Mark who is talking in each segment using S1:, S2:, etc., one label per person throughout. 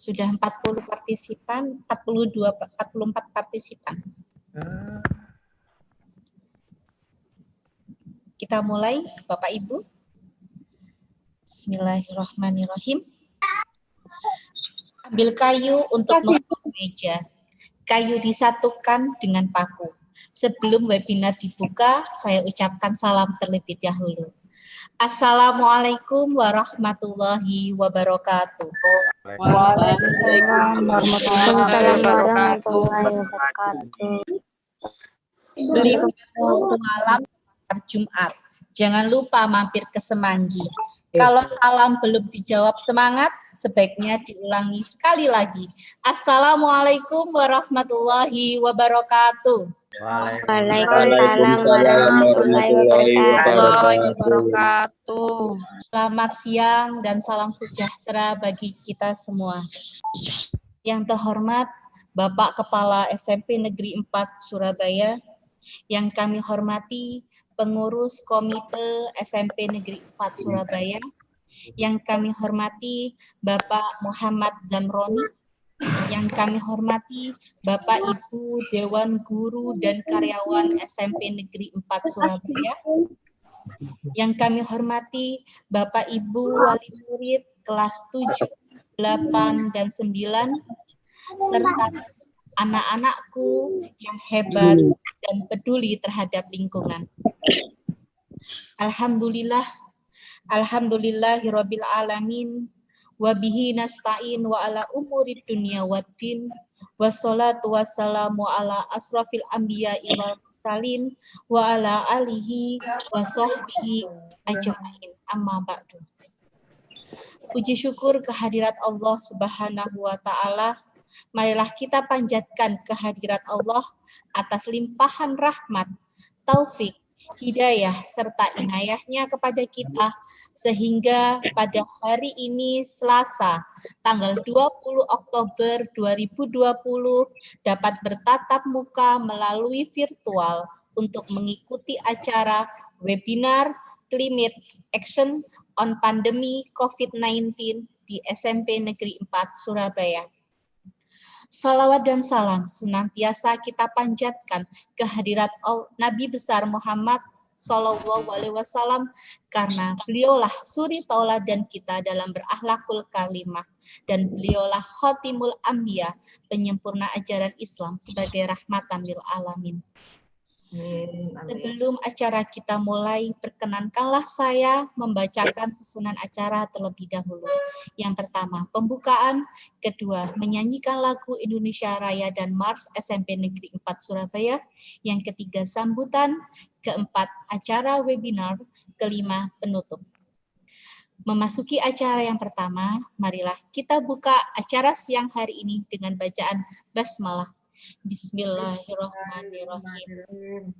S1: Sudah 40 partisipan, 42, 44 partisipan. Kita mulai, Bapak Ibu. Bismillahirrahmanirrahim. Ambil kayu untuk membuat meja. Kayu disatukan dengan paku. Sebelum webinar dibuka, saya ucapkan salam terlebih dahulu. Assalamualaikum warahmatullahi wabarakatuh.
S2: Waalaikumsalam warahmatullahi wabarakatuh.
S1: Beli malam Jumat. Jangan lupa mampir ke Semanggi. Kalau salam belum dijawab semangat, sebaiknya diulangi sekali lagi. Assalamualaikum warahmatullahi wabarakatuh.
S2: Waalaikumsalam warahmatullahi wabarakatuh.
S1: Selamat siang dan salam sejahtera bagi kita semua. Yang terhormat Bapak Kepala SMP Negeri 4 Surabaya, yang kami hormati pengurus Komite SMP Negeri 4 Surabaya, yang kami hormati Bapak Muhammad Zamroni, yang kami hormati Bapak Ibu Dewan Guru dan Karyawan SMP Negeri 4 Surabaya, yang kami hormati Bapak Ibu Wali Murid kelas 7, 8, dan 9, serta anak-anakku yang hebat dan peduli terhadap lingkungan. Alhamdulillahirabbil alamin, wa bihi nasta'in wa ala umurid dunya waddin, wassalatu wassalamu ala asrafil anbiya'i wal mursalin wa ala alihi wa sahbihi ajma'in, amma ba'du. Puji syukur kehadirat Allah Subhanahu wa ta'ala. Marilah kita panjatkan kehadirat Allah atas limpahan rahmat, taufik, hidayah, serta inayahnya kepada kita, sehingga pada hari ini Selasa, tanggal 20 Oktober 2020, dapat bertatap muka melalui virtual untuk mengikuti acara webinar Climate Action on Pandemi COVID-19 di SMP Negeri 4 Surabaya. Salawat dan salam senantiasa kita panjatkan kehadirat Nabi besar Muhammad Sallallahu Alaihi Wasallam, karena beliaulah suri tauladan kita dalam berakhlakul kalimah, dan beliaulah khotimul anbiya, penyempurna ajaran Islam sebagai rahmatan lil alamin. Sebelum acara kita mulai, perkenankanlah saya membacakan susunan acara terlebih dahulu. Yang pertama, pembukaan. Kedua, menyanyikan lagu Indonesia Raya dan Mars SMP Negeri 4 Surabaya. Yang ketiga, sambutan. Keempat, acara webinar. Kelima, penutup. Memasuki acara yang pertama, marilah kita buka acara siang hari ini dengan bacaan basmalah. Bismillahirrahmanirrahim.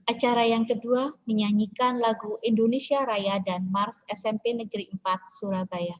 S1: Acara yang kedua, menyanyikan lagu Indonesia Raya dan Mars SMP Negeri 4 Surabaya.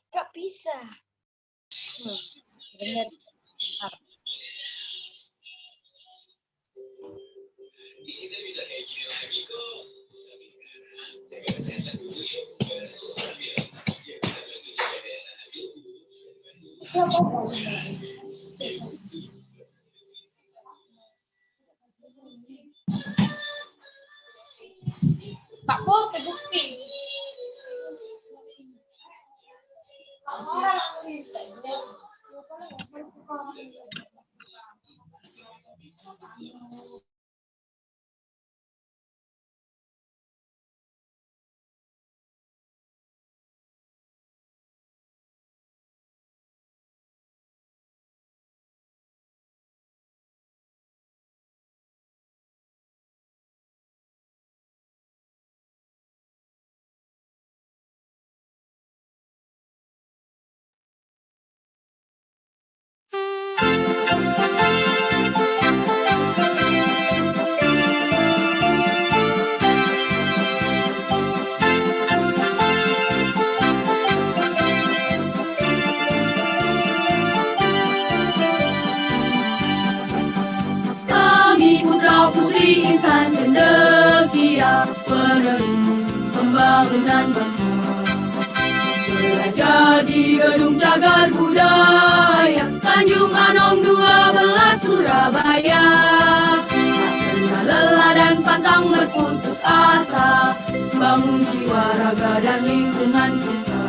S3: Gak bisa.
S1: Dengar. Pak Po, terbukti.
S3: Kami putra putri insan cendekia, penerus pembangunan bangsa. Belajar di gedung cagar budaya Tanjung Anom 12 Surabaya. Tak pernah lelah dan pantang berputus asa, bangun jiwa raga dan lingkungan kita.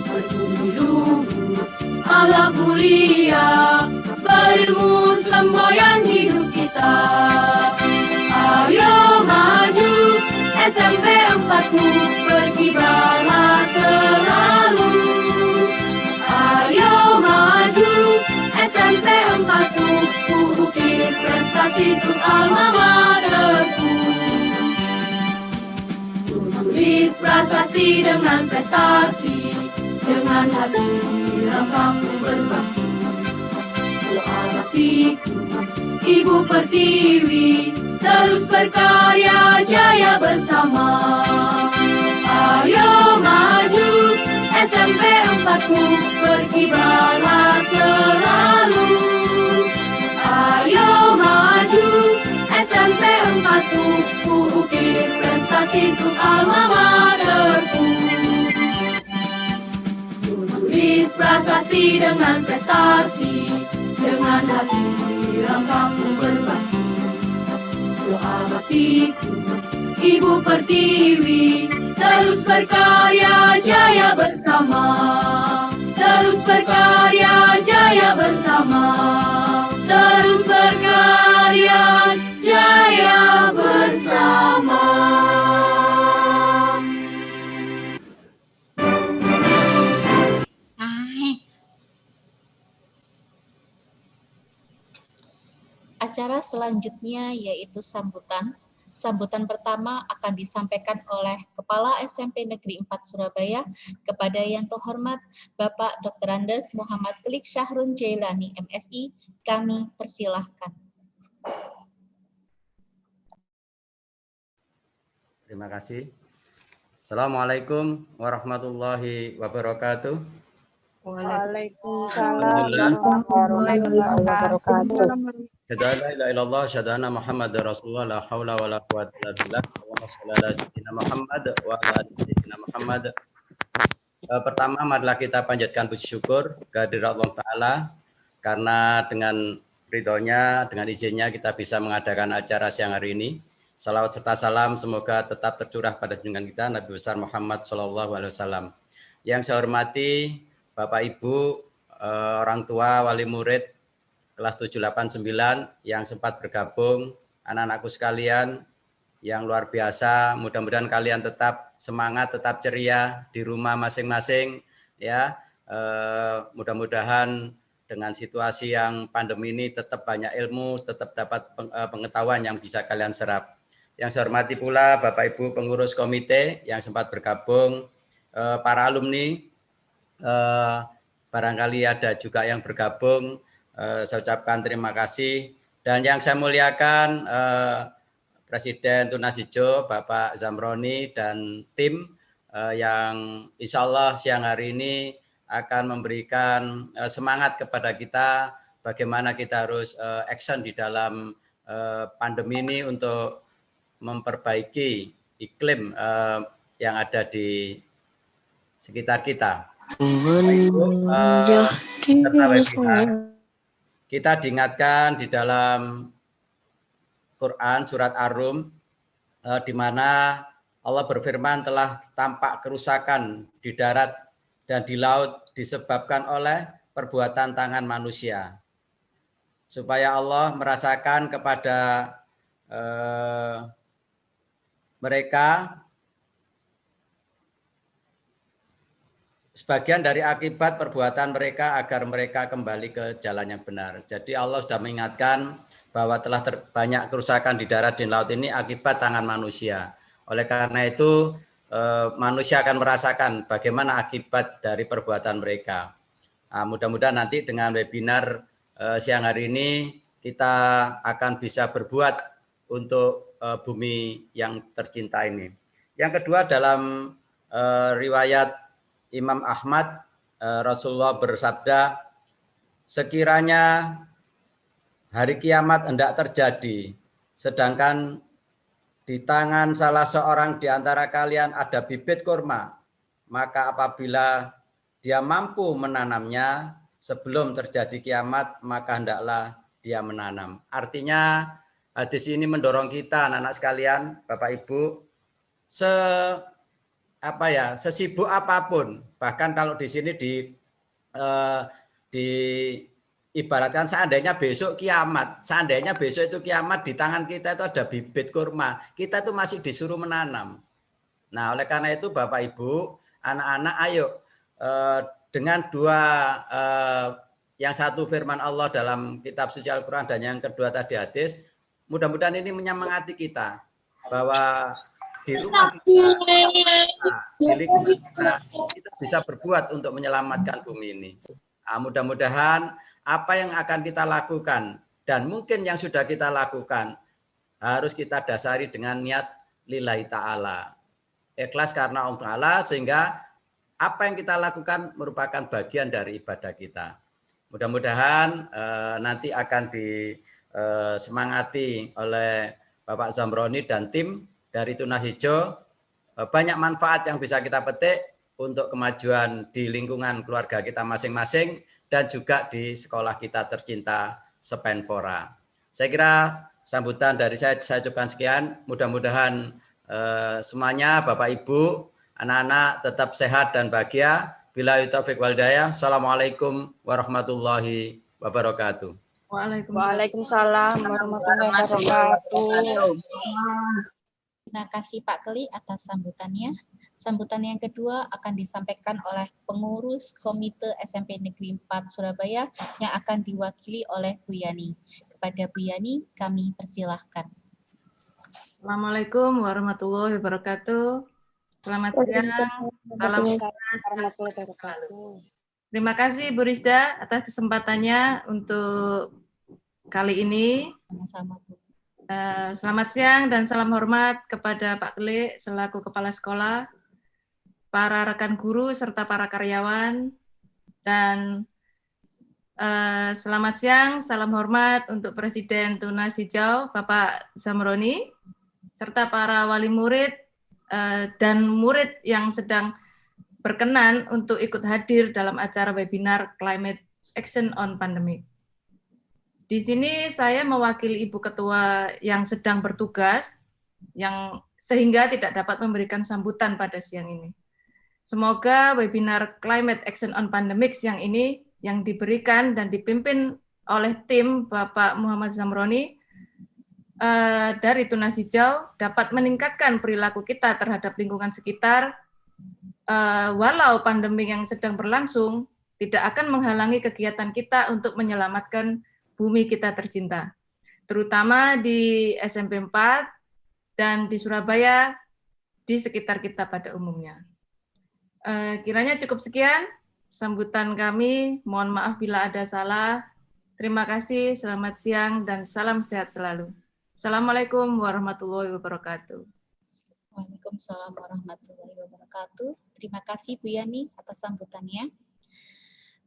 S3: Bertumbuh luhur, akhlak mulia, berilmu semboyan hidup kita. Ayo maju, SMP 4-mu berkibarlah selalu. Ayo maju, SMP 4-mu ukir prestasi untuk alma materku. Tulis prasasti dengan prestasi, dengan hati lambangmu berbakti. Doa baktiku, Ibu Pertiwi, terus berkarya jaya bersama. Ayo maju, SMP 4-mu berkibarlah selalu. Ayo maju, SMP 4-mu ukir prestasi untuk alma materku. Tulis prasasti dengan prestasi, dengan hati lambangmu berbakti. Doa baktiku, Ibu Pertiwi, terus berkarya jaya bersama. Terus berkarya jaya bersama. Terus berkarya jaya bersama.
S1: Acara selanjutnya yaitu sambutan. Sambutan pertama akan disampaikan oleh Kepala SMP Negeri 4 Surabaya kepada yang terhormat Bapak Dr. Andes Muhammad Klik Syahrun Jailani, MSI. Kami persilahkan.
S4: Terima kasih. Assalamualaikum warahmatullahi wabarakatuh.
S2: Waalaikumsalam warahmatullahi wabarakatuh.
S4: Syahadu la ilaha illallah, syahadu anna Muhammadar Rasulullah, la haula wala quwwata illa billah. Allahumma shalli ala sayyidina Muhammad wa ala ali sayyidina Muhammad. Pertama, marilah kita panjatkan puji syukur kehadirat Allah Ta'ala, karena dengan ridhonya, dengan izinnya kita bisa mengadakan acara siang hari ini. Salawat serta salam semoga tetap tercurah pada junjungan kita Nabi besar Muhammad SAW. Yang saya hormati Bapak Ibu, orang tua, wali murid kelas 789 yang sempat bergabung, anak-anakku sekalian yang luar biasa. Mudah-mudahan kalian tetap semangat, tetap ceria di rumah masing-masing, ya. Mudah-mudahan dengan situasi yang pandemi ini tetap banyak ilmu, tetap dapat pengetahuan yang bisa kalian serap. Yang saya hormati pula Bapak Ibu pengurus komite yang sempat bergabung, para alumni, barangkali ada juga yang bergabung. Saya ucapkan terima kasih. Dan yang saya muliakan Presiden Tunas Hijau Bapak Zamroni dan tim yang insya Allah siang hari ini akan memberikan semangat kepada kita bagaimana kita harus action di dalam pandemi ini untuk memperbaiki iklim yang ada di sekitar kita. Peserta webinar, kita diingatkan di dalam Quran surat Ar-Rum di mana Allah berfirman telah tampak kerusakan di darat dan di laut disebabkan oleh perbuatan tangan manusia. Supaya Allah merasakan kepada mereka sebagian dari akibat perbuatan mereka agar mereka kembali ke jalan yang benar. Jadi Allah sudah mengingatkan bahwa telah banyak kerusakan di darat dan laut ini akibat tangan manusia. Oleh karena itu manusia akan merasakan bagaimana akibat dari perbuatan mereka. Mudah-mudahan nanti dengan webinar siang hari ini kita akan bisa berbuat untuk bumi yang tercinta ini. Yang kedua, dalam riwayat Imam Ahmad, Rasulullah bersabda, sekiranya hari kiamat hendak terjadi, sedangkan di tangan salah seorang di antara kalian ada bibit kurma, maka apabila dia mampu menanamnya sebelum terjadi kiamat, maka hendaklah dia menanam. Artinya hadis ini mendorong kita anak-anak sekalian, Bapak Ibu, sesibuk apapun, bahkan kalau di sini ibaratkan seandainya besok itu kiamat di tangan kita itu ada bibit kurma, kita itu masih disuruh menanam. Nah, oleh karena itu Bapak Ibu, anak-anak, ayo dengan dua, yang satu firman Allah dalam kitab suci Al-Quran dan yang kedua tadi hadis, mudah-mudahan ini menyemangati kita bahwa di rumah kita, di lingkungan kita bisa berbuat untuk menyelamatkan bumi ini. Mudah-mudahan apa yang akan kita lakukan dan mungkin yang sudah kita lakukan harus kita dasari dengan niat lillahi ta'ala. Ikhlas karena Allah Ta'ala, sehingga apa yang kita lakukan merupakan bagian dari ibadah kita. Mudah-mudahan nanti akan disemangati oleh Bapak Zamroni dan tim dari Tunas Hijau. Banyak manfaat yang bisa kita petik untuk kemajuan di lingkungan keluarga kita masing-masing dan juga di sekolah kita tercinta Sepenfora. Saya kira sambutan dari saya ucapkan sekian. Mudah-mudahan semuanya Bapak Ibu, anak-anak tetap sehat dan bahagia. Billahi taufiq wal hidayah. Assalamualaikum warahmatullahi wabarakatuh.
S2: Waalaikumsalam warahmatullahi wabarakatuh.
S1: Terima kasih Pak Keli atas sambutannya. Sambutan yang kedua akan disampaikan oleh pengurus Komite SMP Negeri 4 Surabaya yang akan diwakili oleh Bu Yani. Kepada Bu Yani, kami persilahkan.
S3: Assalamualaikum warahmatullahi wabarakatuh. Selamat siang, salam sehat. Terima kasih Bu Rizda atas kesempatannya untuk kali ini.
S1: Sama-sama, Bu.
S3: Selamat siang dan salam hormat kepada Pak Keli selaku Kepala Sekolah, para rekan guru serta para karyawan, dan selamat siang, salam hormat untuk Presiden Tunas Hijau Bapak Zamroni, serta para wali murid dan murid yang sedang berkenan untuk ikut hadir dalam acara webinar Climate Action on Pandemic. Di sini saya mewakili Ibu Ketua yang sedang bertugas, yang sehingga tidak dapat memberikan sambutan pada siang ini. Semoga webinar Climate Action on Pandemics yang ini yang diberikan dan dipimpin oleh tim Bapak Muhammad Zamroni dari Tunas Hijau dapat meningkatkan perilaku kita terhadap lingkungan sekitar, walau pandemi yang sedang berlangsung tidak akan menghalangi kegiatan kita untuk menyelamatkan bumi kita tercinta, terutama di SMP 4 dan di Surabaya, di sekitar kita pada umumnya. Kiranya cukup sekian sambutan kami, mohon maaf bila ada salah. Terima kasih, selamat siang, dan salam sehat selalu. Assalamualaikum warahmatullahi wabarakatuh.
S1: Waalaikumsalam warahmatullahi wabarakatuh. Terima kasih Bu Yani atas sambutannya.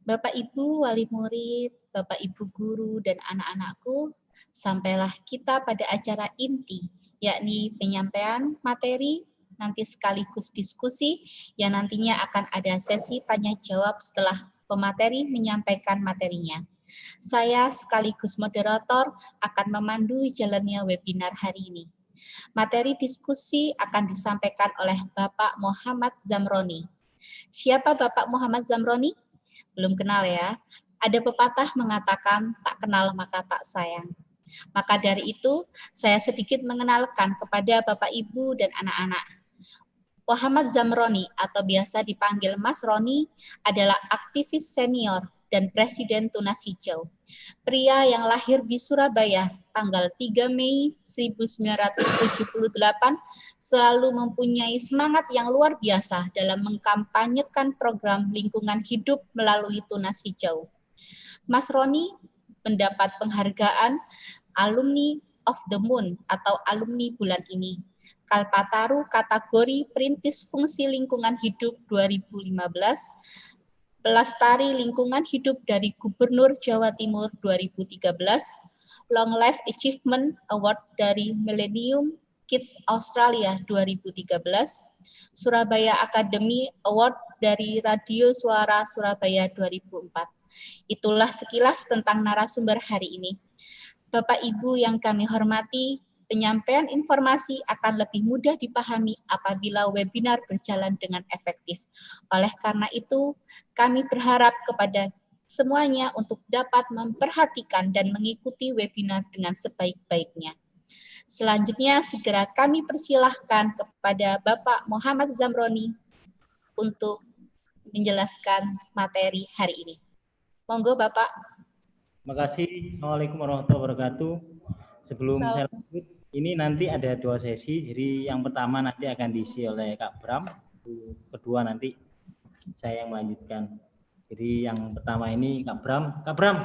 S1: Bapak Ibu wali murid, Bapak Ibu guru dan anak-anakku, sampailah kita pada acara inti, yakni penyampaian materi, nanti sekaligus diskusi, yang nantinya akan ada sesi tanya jawab setelah pemateri menyampaikan materinya. Saya sekaligus moderator akan memandu jalannya webinar hari ini. Materi diskusi akan disampaikan oleh Bapak Muhammad Zamroni. Siapa Bapak Muhammad Zamroni? Belum kenal ya. Ada pepatah mengatakan tak kenal maka tak sayang. Maka dari itu, saya sedikit mengenalkan kepada Bapak, Ibu, dan anak-anak. Muhammad Zamroni atau biasa dipanggil Mas Roni adalah aktivis senior dan Presiden Tunas Hijau. Pria yang lahir di Surabaya tanggal 3 Mei 1978 selalu mempunyai semangat yang luar biasa dalam mengkampanyekan program lingkungan hidup melalui Tunas Hijau. Mas Roni mendapat penghargaan Alumni of the Moon atau alumni bulan ini. Kalpataru kategori Perintis Fungsi Lingkungan Hidup 2015, Pelestari Lingkungan Hidup dari Gubernur Jawa Timur 2013, Long Life Achievement Award dari Millennium Kids Australia 2013, Surabaya Academy Award dari Radio Suara Surabaya 2004. Itulah sekilas tentang narasumber hari ini. Bapak Ibu yang kami hormati, penyampaian informasi akan lebih mudah dipahami apabila webinar berjalan dengan efektif. Oleh karena itu, kami berharap kepada semuanya untuk dapat memperhatikan dan mengikuti webinar dengan sebaik-baiknya. Selanjutnya, segera kami persilahkan kepada Bapak Muhammad Zamroni untuk menjelaskan materi hari ini. Monggo, Bapak.
S5: Terima kasih. Assalamualaikum warahmatullahi wabarakatuh. Sebelum saya lanjut, ini nanti ada 2 sesi. Jadi yang pertama nanti akan diisi oleh Kak Bram, kedua nanti saya yang melanjutkan. Jadi yang pertama ini Kak Bram. Kak Bram.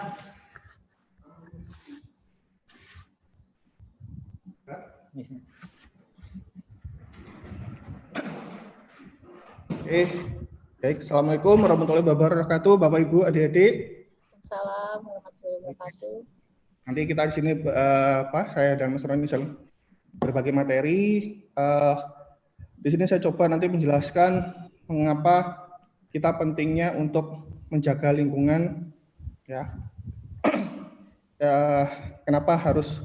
S6: Baik. Assalamualaikum warahmatullahi wabarakatuh, Bapak Ibu, adik-adik.
S1: Assalamualaikum warahmatullahi wabarakatuh.
S6: Nanti kita di sini, saya dan Mas Roni berbagi materi. Di sini saya coba nanti menjelaskan mengapa kita pentingnya untuk menjaga lingkungan, ya. Kenapa harus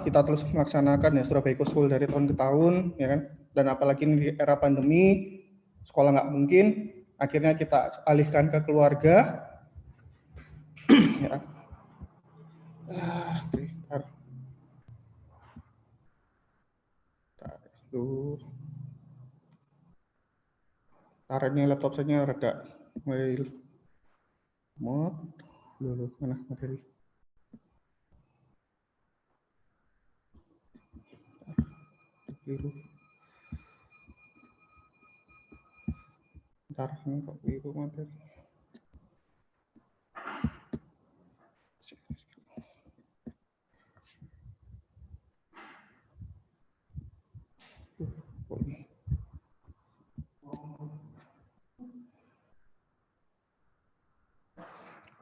S6: kita terus melaksanakan ya Surabaya Eco School dari tahun ke tahun, ya kan? Dan apalagi di era pandemi, sekolah nggak mungkin, akhirnya kita alihkan ke keluarga. Ya. Ini laptop saya rada mod dulu, mana materi? Bentar, ini kok biru materi.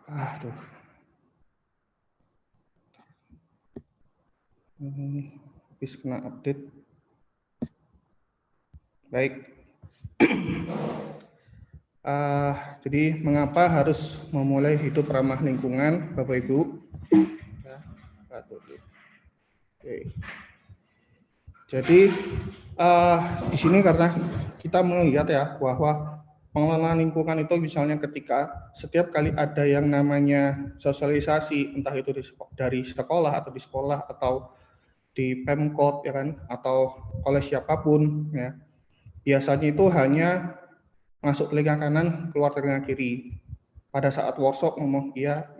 S6: Aduh. Habis kena update. Baik. Jadi mengapa harus memulai hidup ramah lingkungan, Bapak Ibu? Oke. Jadi di sini karena kita melihat ya bahwa pengelolaan lingkungan itu misalnya ketika setiap kali ada yang namanya sosialisasi, entah itu dari sekolah atau di sekolah atau di Pemkot ya kan, atau oleh siapapun ya, biasanya itu hanya masuk telinga kanan keluar telinga kiri. Pada saat workshop ngomong iya,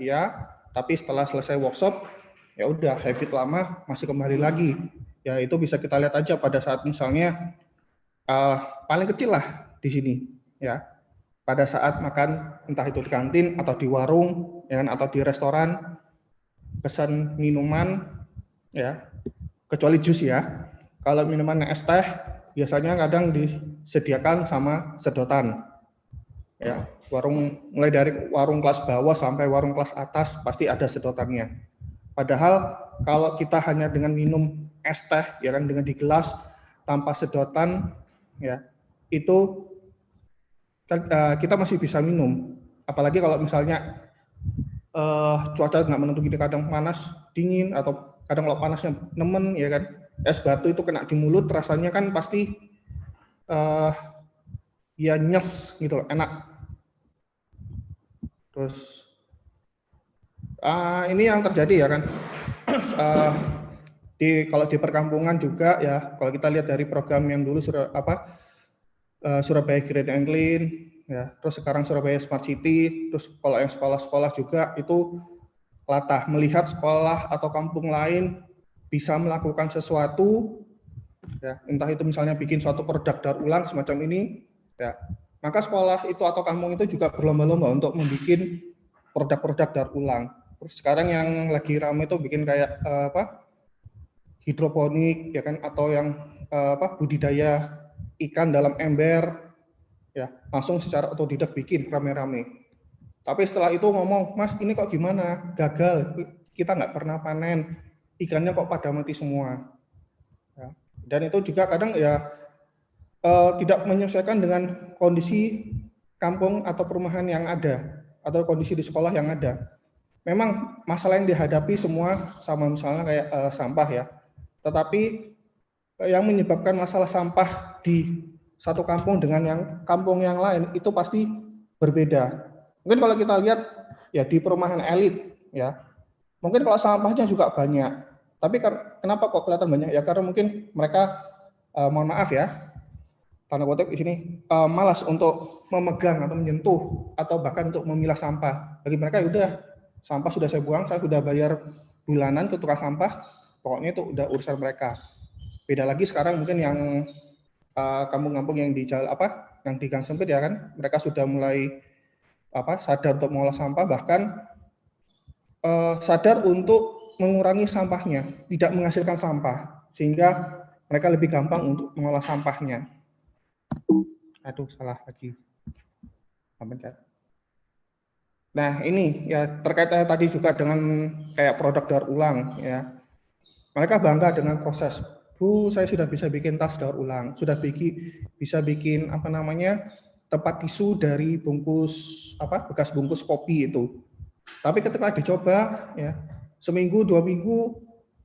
S6: tapi setelah selesai workshop ya udah habit lama masih kembali lagi. Ya itu bisa kita lihat aja pada saat misalnya paling kecil lah di sini. Ya, pada saat makan entah itu di kantin atau di warung ya kan, atau di restoran, pesan minuman ya, kecuali jus ya. Kalau minuman es teh biasanya kadang disediakan sama sedotan. Ya, mulai dari warung kelas bawah sampai warung kelas atas pasti ada sedotannya. Padahal kalau kita hanya dengan minum es teh ya kan, dengan di gelas tanpa sedotan ya, itu kita masih bisa minum. Apalagi kalau misalnya cuaca nggak menentu gini, kadang panas dingin atau kadang kalau panasnya nemen ya kan, es batu itu kena di mulut rasanya kan pasti ya nyes gitu loh, enak. Terus ini yang terjadi ya kan, kalau di perkampungan juga ya, kalau kita lihat dari program yang dulu Surabaya Green and Clean ya, terus sekarang Surabaya Smart City, terus kalau yang sekolah-sekolah juga itu latah melihat sekolah atau kampung lain bisa melakukan sesuatu ya, entah itu misalnya bikin suatu produk daur ulang semacam ini ya, maka sekolah itu atau kampung itu juga berlomba-lomba untuk membuat produk-produk daur ulang. Terus sekarang yang lagi ramai itu bikin kayak hidroponik ya kan, atau yang budidaya ikan dalam ember ya, langsung secara otodidak bikin rame-rame. Tapi setelah itu ngomong, Mas ini kok gimana, gagal, kita nggak pernah panen, ikannya kok pada mati semua ya. Dan itu juga kadang ya tidak menyesuaikan dengan kondisi kampung atau perumahan yang ada atau kondisi di sekolah yang ada. Memang masalah yang dihadapi semua sama, misalnya kayak sampah ya, tetapi yang menyebabkan masalah sampah di satu kampung dengan yang kampung yang lain itu pasti berbeda. Mungkin kalau kita lihat ya di perumahan elit ya, mungkin kalau sampahnya juga banyak, tapi kenapa kok kelihatan banyak ya, karena mungkin mereka mohon maaf ya, tanda kutip di sini, malas untuk memegang atau menyentuh atau bahkan untuk memilah sampah. Bagi mereka udah, sampah sudah saya buang, saya sudah bayar bulanan ke tukang sampah, pokoknya itu udah urusan mereka. Beda lagi sekarang mungkin yang kampung-kampung yang di jalan yang di gang sempit ya kan, mereka sudah mulai sadar untuk mengolah sampah, bahkan sadar untuk mengurangi sampahnya, tidak menghasilkan sampah, sehingga mereka lebih gampang untuk mengolah sampahnya. Aduh, salah lagi. Nah ini ya terkait tadi juga dengan kayak produk daur ulang ya, mereka bangga dengan proses. Bu, saya sudah bisa bikin tas daur ulang, sudah bisa bikin tempat tisu dari bungkus bekas bungkus kopi itu. Tapi ketika dicoba ya, seminggu 2 minggu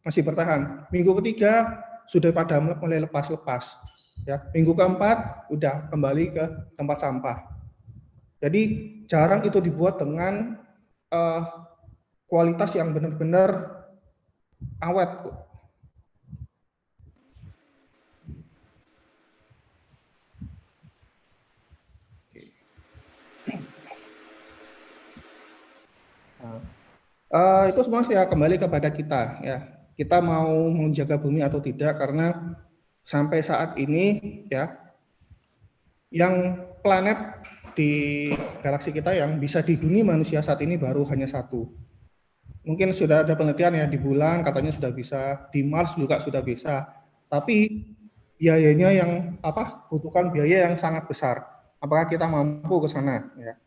S6: masih bertahan, minggu ketiga sudah pada mulai lepas-lepas ya, minggu keempat udah kembali ke tempat sampah. Jadi jarang itu dibuat dengan kualitas yang benar-benar awet. Itu semua ya kembali kepada kita ya. Kita mau menjaga bumi atau tidak, karena sampai saat ini ya, yang planet di galaksi kita yang bisa dihuni manusia saat ini baru hanya 1. Mungkin sudah ada penelitian ya, di bulan katanya sudah bisa, di Mars juga sudah bisa. Tapi biayanya yang butuhkan biaya yang sangat besar. Apakah kita mampu ke sana ya?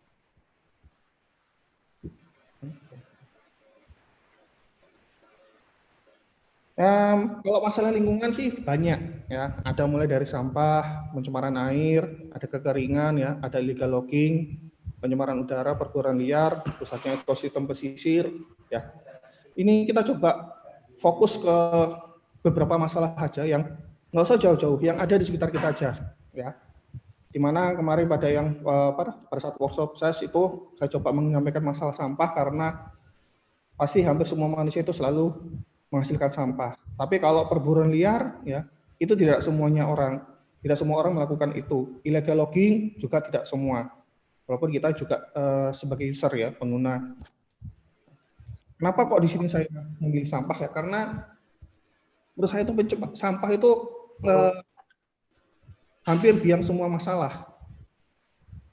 S6: Kalau masalah lingkungan sih banyak ya, ada mulai dari sampah, pencemaran air, ada kekeringan ya, ada illegal logging, pencemaran udara, perburuan liar, rusaknya ekosistem pesisir ya. Ini kita coba fokus ke beberapa masalah aja yang nggak usah jauh-jauh, yang ada di sekitar kita aja ya. Dimana kemarin pada saat workshop SES itu saya coba menyampaikan masalah sampah, karena pasti hampir semua manusia itu selalu menghasilkan sampah. Tapi kalau perburuan liar ya, itu tidak semua orang melakukan itu. Illegal logging juga tidak semua. Walaupun kita juga sebagai user ya, pengguna. Kenapa kok di sini saya memilih sampah ya? Karena menurut saya itu sampah itu hampir biang semua masalah.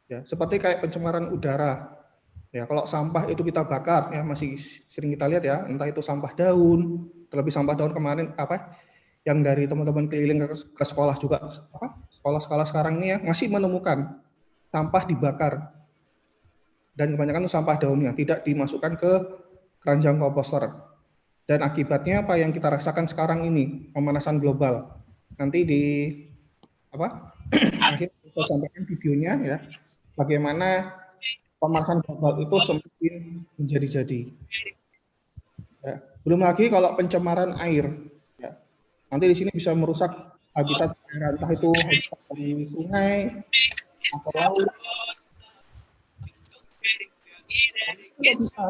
S6: Ya, seperti kayak pencemaran udara. Ya, kalau sampah itu kita bakar ya, masih sering kita lihat ya, entah itu sampah daun, terlebih sampah daun kemarin yang dari teman-teman keliling ke sekolah juga, sekolah-sekolah sekarang ini ya masih menemukan sampah dibakar, dan kebanyakan itu sampah daunnya tidak dimasukkan ke keranjang komposter. Dan akibatnya apa yang kita rasakan sekarang ini, pemanasan global. Nanti di akhir saya sampaikan videonya ya, bagaimana pemanasan global itu semakin menjadi-jadi. Ya. Belum lagi kalau pencemaran air, ya. Nanti di sini bisa merusak habitat entah itu habitat dari sungai atau laut. Tidak bisa.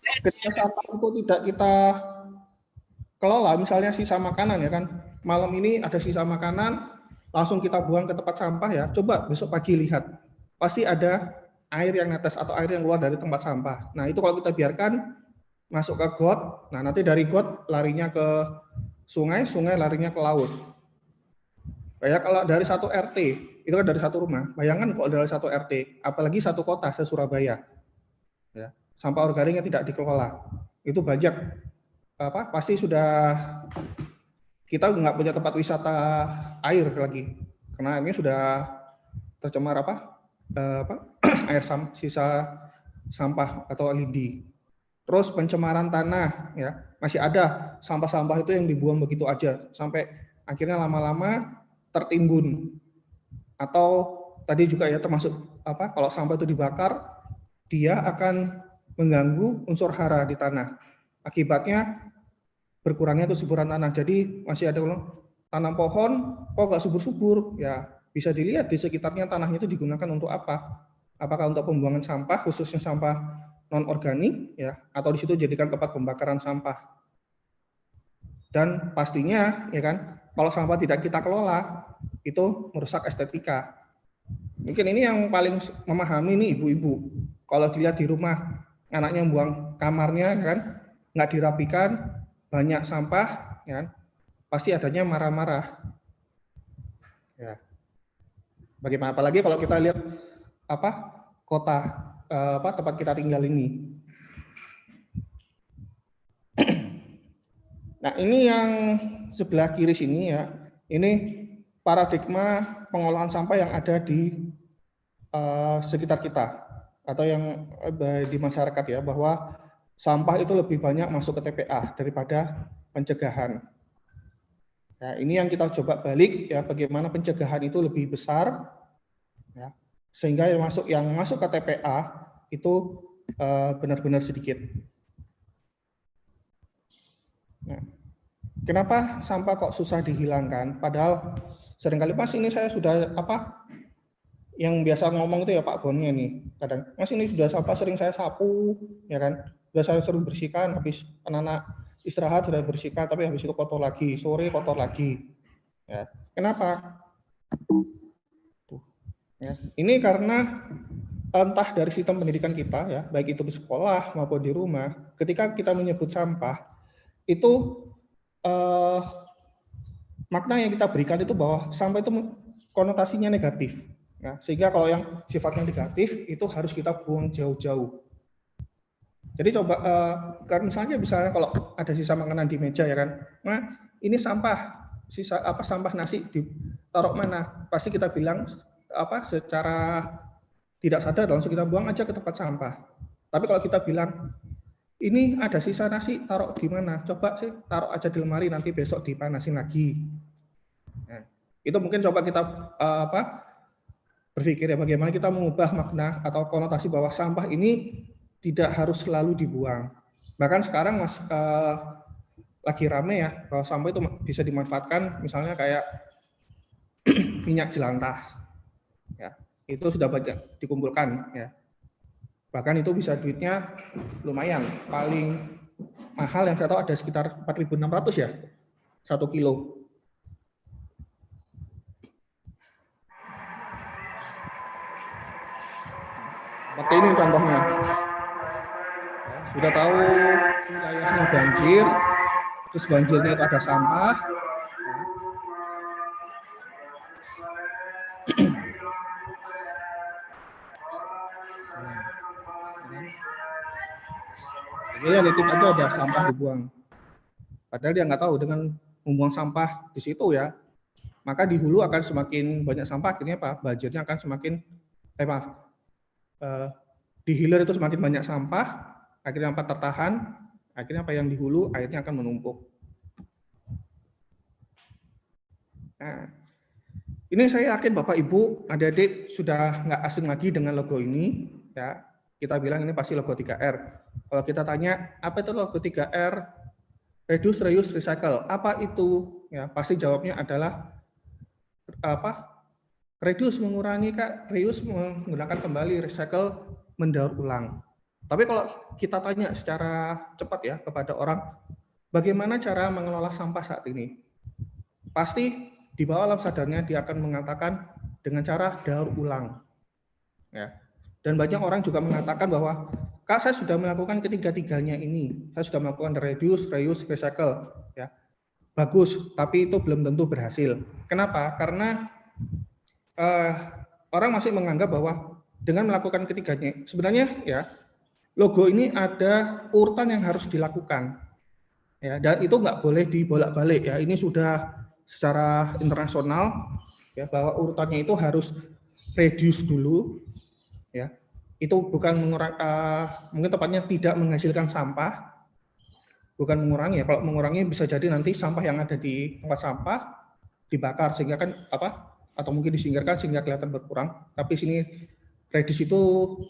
S6: Ketika sampah itu tidak kita kelola, misalnya sisa makanan ya kan, malam ini ada sisa makanan, langsung kita buang ke tempat sampah ya, coba besok pagi lihat, pasti ada air yang netes atau air yang keluar dari tempat sampah. Nah itu kalau kita biarkan masuk ke got, nah nanti dari got larinya ke sungai, sungai larinya ke laut. Kayak kalau dari satu RT, itu kan dari satu rumah, bayangkan kalau dari satu RT, apalagi satu kota, se-Surabaya, ya, sampah organiknya tidak dikelola, itu banyak pasti sudah kita nggak punya tempat wisata air lagi karena ini sudah tercemar air sisa sampah atau lidi. Terus pencemaran tanah ya, masih ada sampah-sampah itu yang dibuang begitu aja sampai akhirnya lama-lama tertimbun. Atau tadi juga ya termasuk kalau sampah itu dibakar dia akan mengganggu unsur hara di tanah. Akibatnya berkurangnya itu suburan tanah. Jadi masih ada tanam pohon kok nggak subur-subur. Ya bisa dilihat di sekitarnya tanahnya itu digunakan untuk apa? Apakah untuk pembuangan sampah khususnya sampah non organik ya, atau di situ jadikan tempat pembakaran sampah. Dan pastinya ya kan, kalau sampah tidak kita kelola itu merusak estetika. Mungkin ini yang paling memahami nih ibu-ibu. Kalau dilihat di rumah anaknya buang kamarnya ya kan, nggak dirapikan, banyak sampah, ya kan? Pasti adanya marah-marah. Ya. Bagaimana? Apalagi kalau kita lihat kota tempat kita tinggal ini. Nah ini yang sebelah kiri sini ya, ini paradigma pengolahan sampah yang ada di sekitar kita atau yang di masyarakat ya, bahwa sampah itu lebih banyak masuk ke TPA daripada pencegahan. Nah, ini yang kita coba balik ya, bagaimana pencegahan itu lebih besar ya, sehingga yang masuk ke TPA itu benar-benar sedikit. Nah, kenapa sampah kok susah dihilangkan? Padahal seringkali Mas ini saya sudah yang biasa ngomong itu ya Pak Bonnya nih, kadang Mas ini sudah sampah sering saya sapu ya kan, sudah saya sering bersihkan, habis anak-anak istirahat sudah bersihkan, tapi habis itu kotor lagi, sore kotor lagi. Ya. Kenapa? Tuh. Ya. Ini karena entah dari sistem pendidikan kita ya, baik itu di sekolah maupun di rumah, ketika kita menyebut sampah itu makna yang kita berikan itu bahwa sampah itu konotasinya negatif. Nah, sehingga kalau yang sifatnya negatif itu harus kita buang jauh-jauh. Jadi coba kan misalnya kalau ada sisa makanan di meja ya kan, nah ini sampah, sisa sampah nasi ditaruh mana? Pasti kita bilang secara tidak sadar langsung kita buang aja ke tempat sampah. Tapi kalau kita bilang ini ada sisa nasi, taruh di mana? Coba sih taruh aja di lemari, nanti besok dipanasin lagi. Nah, itu mungkin coba kita berpikir ya bagaimana kita mengubah makna atau konotasi bahwa sampah ini tidak harus selalu dibuang. Bahkan sekarang lagi rame ya bahwa sampah itu bisa dimanfaatkan, misalnya kayak minyak jelantah. Ya, itu sudah banyak dikumpulkan ya. Bahkan itu bisa duitnya lumayan. Paling mahal yang saya tahu ada sekitar 4.600 ya, 1 kilo. Seperti ini contohnya. Sudah tahu wilayahnya banjir, terus banjirnya itu ada sampah. Jadi lihat aja ada sampah dibuang. Padahal dia nggak tahu dengan membuang sampah di situ ya, maka di hulu akan semakin banyak sampah, akhirnya banjirnya akan semakin di hilir itu semakin banyak sampah, akhirnya tertahan, Akhirnya apa yang di hulu airnya akan menumpuk. Nah, ini saya yakin Bapak Ibu, adik-adik sudah nggak asing lagi dengan logo ini. Ya, kita bilang ini pasti logo 3R. Kalau kita tanya apa itu logo 3R, reduce, reuse, recycle. Apa itu? Ya, pasti jawabnya adalah apa? Reduce mengurangi, Kak. Reuse menggunakan kembali, recycle mendaur ulang. Tapi kalau kita tanya secara cepat ya kepada orang, bagaimana cara mengelola sampah saat ini? Pasti di bawah alam sadarnya dia akan mengatakan dengan cara daur ulang. Ya. Dan banyak orang juga mengatakan bahwa, Kak, saya sudah melakukan ketiga-tiganya ini. Saya sudah melakukan reduce, reuse, recycle. Ya. Bagus, tapi itu belum tentu berhasil. Kenapa? Karena orang masih menganggap bahwa dengan melakukan ketiganya, sebenarnya ya logo ini ada urutan yang harus dilakukan, ya, dan itu nggak boleh dibolak-balik ya. Ini sudah secara internasional ya bahwa urutannya itu harus reduce dulu, ya. Itu bukan mungkin tepatnya tidak menghasilkan sampah, bukan mengurangi ya. Kalau mengurangi bisa jadi nanti sampah yang ada di tempat sampah dibakar sehingga kan atau mungkin disingkirkan sehingga kelihatan berkurang. Tapi sini reduce itu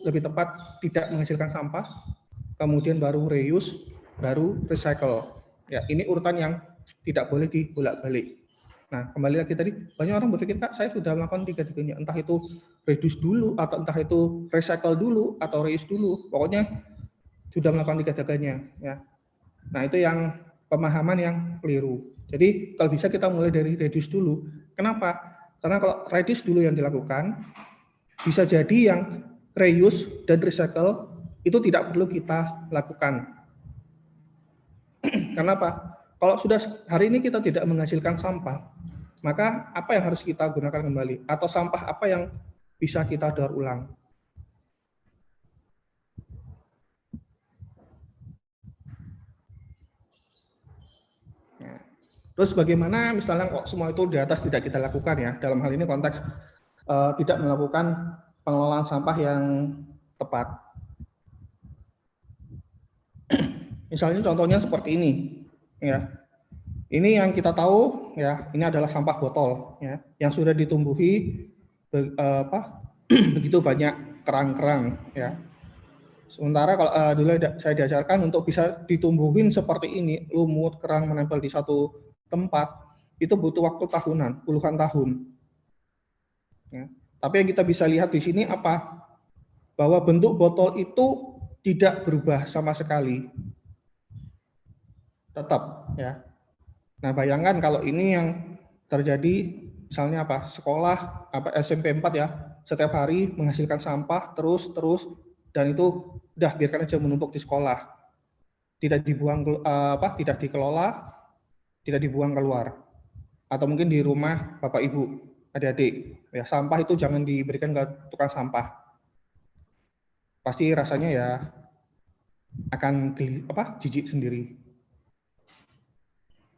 S6: lebih tepat tidak menghasilkan sampah, kemudian baru reuse, baru recycle. Ya, ini urutan yang tidak boleh dibolak-balik. Nah, kembali lagi tadi, banyak orang berpikir, Kak, saya sudah melakukan tiga-tiganya, entah itu reduce dulu, atau entah itu recycle dulu, atau reuse dulu, pokoknya sudah melakukan tiga-tiganya. Ya. Nah, itu yang pemahaman yang keliru. Jadi, kalau bisa kita mulai dari reduce dulu. Kenapa? Karena kalau reduce dulu yang dilakukan, bisa jadi yang reuse dan recycle itu tidak perlu kita lakukan. Kenapa? Kalau sudah hari ini kita tidak menghasilkan sampah, maka apa yang harus kita gunakan kembali? Atau sampah apa yang bisa kita daur ulang? Nah, terus bagaimana misalnya kok semua itu di atas tidak kita lakukan ya? Dalam hal ini konteks tidak melakukan pengelolaan sampah yang tepat. Misalnya contohnya seperti ini, ya. Ini yang kita tahu, ya. Ini adalah sampah botol, ya, yang sudah ditumbuhi begitu banyak kerang-kerang, ya. Sementara kalau dulu saya diajarkan untuk bisa ditumbuhin seperti ini, lumut kerang menempel di satu tempat, itu butuh waktu tahunan, puluhan tahun. Ya. Tapi yang kita bisa lihat di sini apa? Bahwa bentuk botol itu tidak berubah sama sekali. Tetap, ya. Nah, bayangkan kalau ini yang terjadi misalnya apa? Sekolah SMP 4 ya, setiap hari menghasilkan sampah terus dan itu udah biarkan aja menumpuk di sekolah. Tidak dibuang tidak dikelola, tidak dibuang keluar. Atau mungkin di rumah Bapak Ibu, adik-adik, ya sampah itu jangan diberikan ke tukang sampah. Pasti rasanya ya akan jijik sendiri.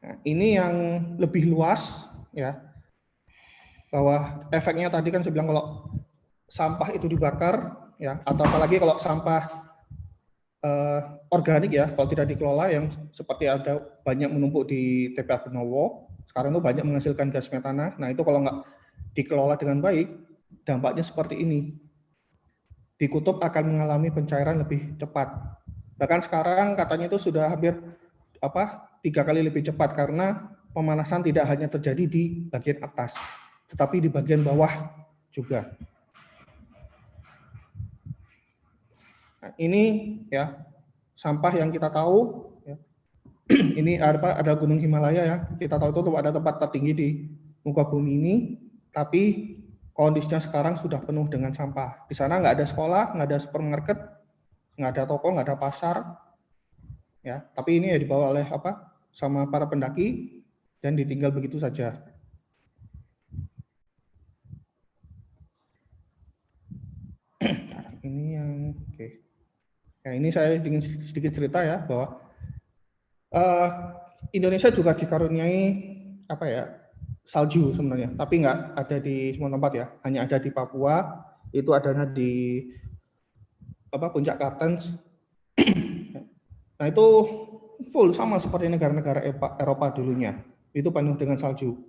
S6: Nah, ini yang lebih luas ya, bahwa efeknya tadi kan saya bilang kalau sampah itu dibakar ya, atau apalagi kalau sampah organik ya, kalau tidak dikelola yang seperti ada banyak menumpuk di TPA Benowo, sekarang itu banyak menghasilkan gas metana. Nah itu kalau nggak dikelola dengan baik, dampaknya seperti ini. Di kutub akan mengalami pencairan lebih cepat. Bahkan sekarang katanya itu sudah hampir 3 kali lebih cepat karena pemanasan tidak hanya terjadi di bagian atas, tetapi di bagian bawah juga. Nah, ini ya sampah yang kita tahu. Ya. Ini ada Gunung Himalaya ya. Kita tahu itu ada tempat tertinggi di muka bumi ini, tapi kondisinya sekarang sudah penuh dengan sampah. Di sana nggak ada sekolah, nggak ada supermarket, nggak ada toko, nggak ada pasar. Ya, tapi ini ya dibawa oleh sama para pendaki dan ditinggal begitu saja. Ini yang oke. Ya, ini saya ingin sedikit cerita ya bahwa Indonesia juga dikaruniai salju sebenarnya, tapi nggak ada di semua tempat ya, hanya ada di Papua, itu adanya di Puncak Kartens. Nah itu full sama seperti negara-negara Eropa dulunya. Itu penuh dengan salju.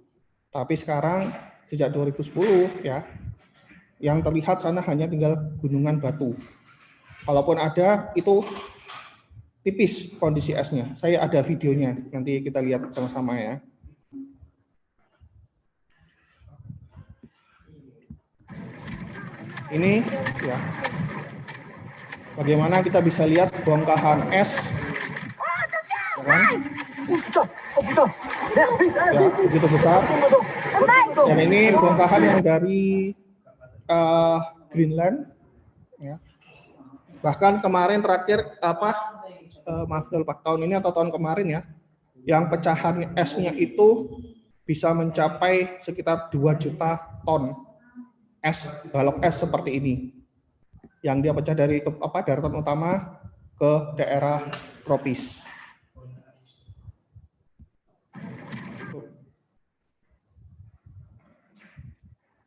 S6: Tapi sekarang sejak 2010 ya, yang terlihat sana hanya tinggal gunungan batu. Kalaupun ada, itu tipis kondisi esnya. Saya ada videonya, nanti kita lihat sama-sama ya. Ini ya, bagaimana kita bisa lihat bongkahan es, ya kan? Ya, begitu besar. Dan ini bongkahan yang dari Greenland. Ya. Bahkan kemarin terakhir maaf lupa tahun ini atau tahun kemarin ya, yang pecahan esnya itu bisa mencapai sekitar 2 juta ton es, balok es seperti ini, yang dia pecah dari daratan utama ke daerah tropis.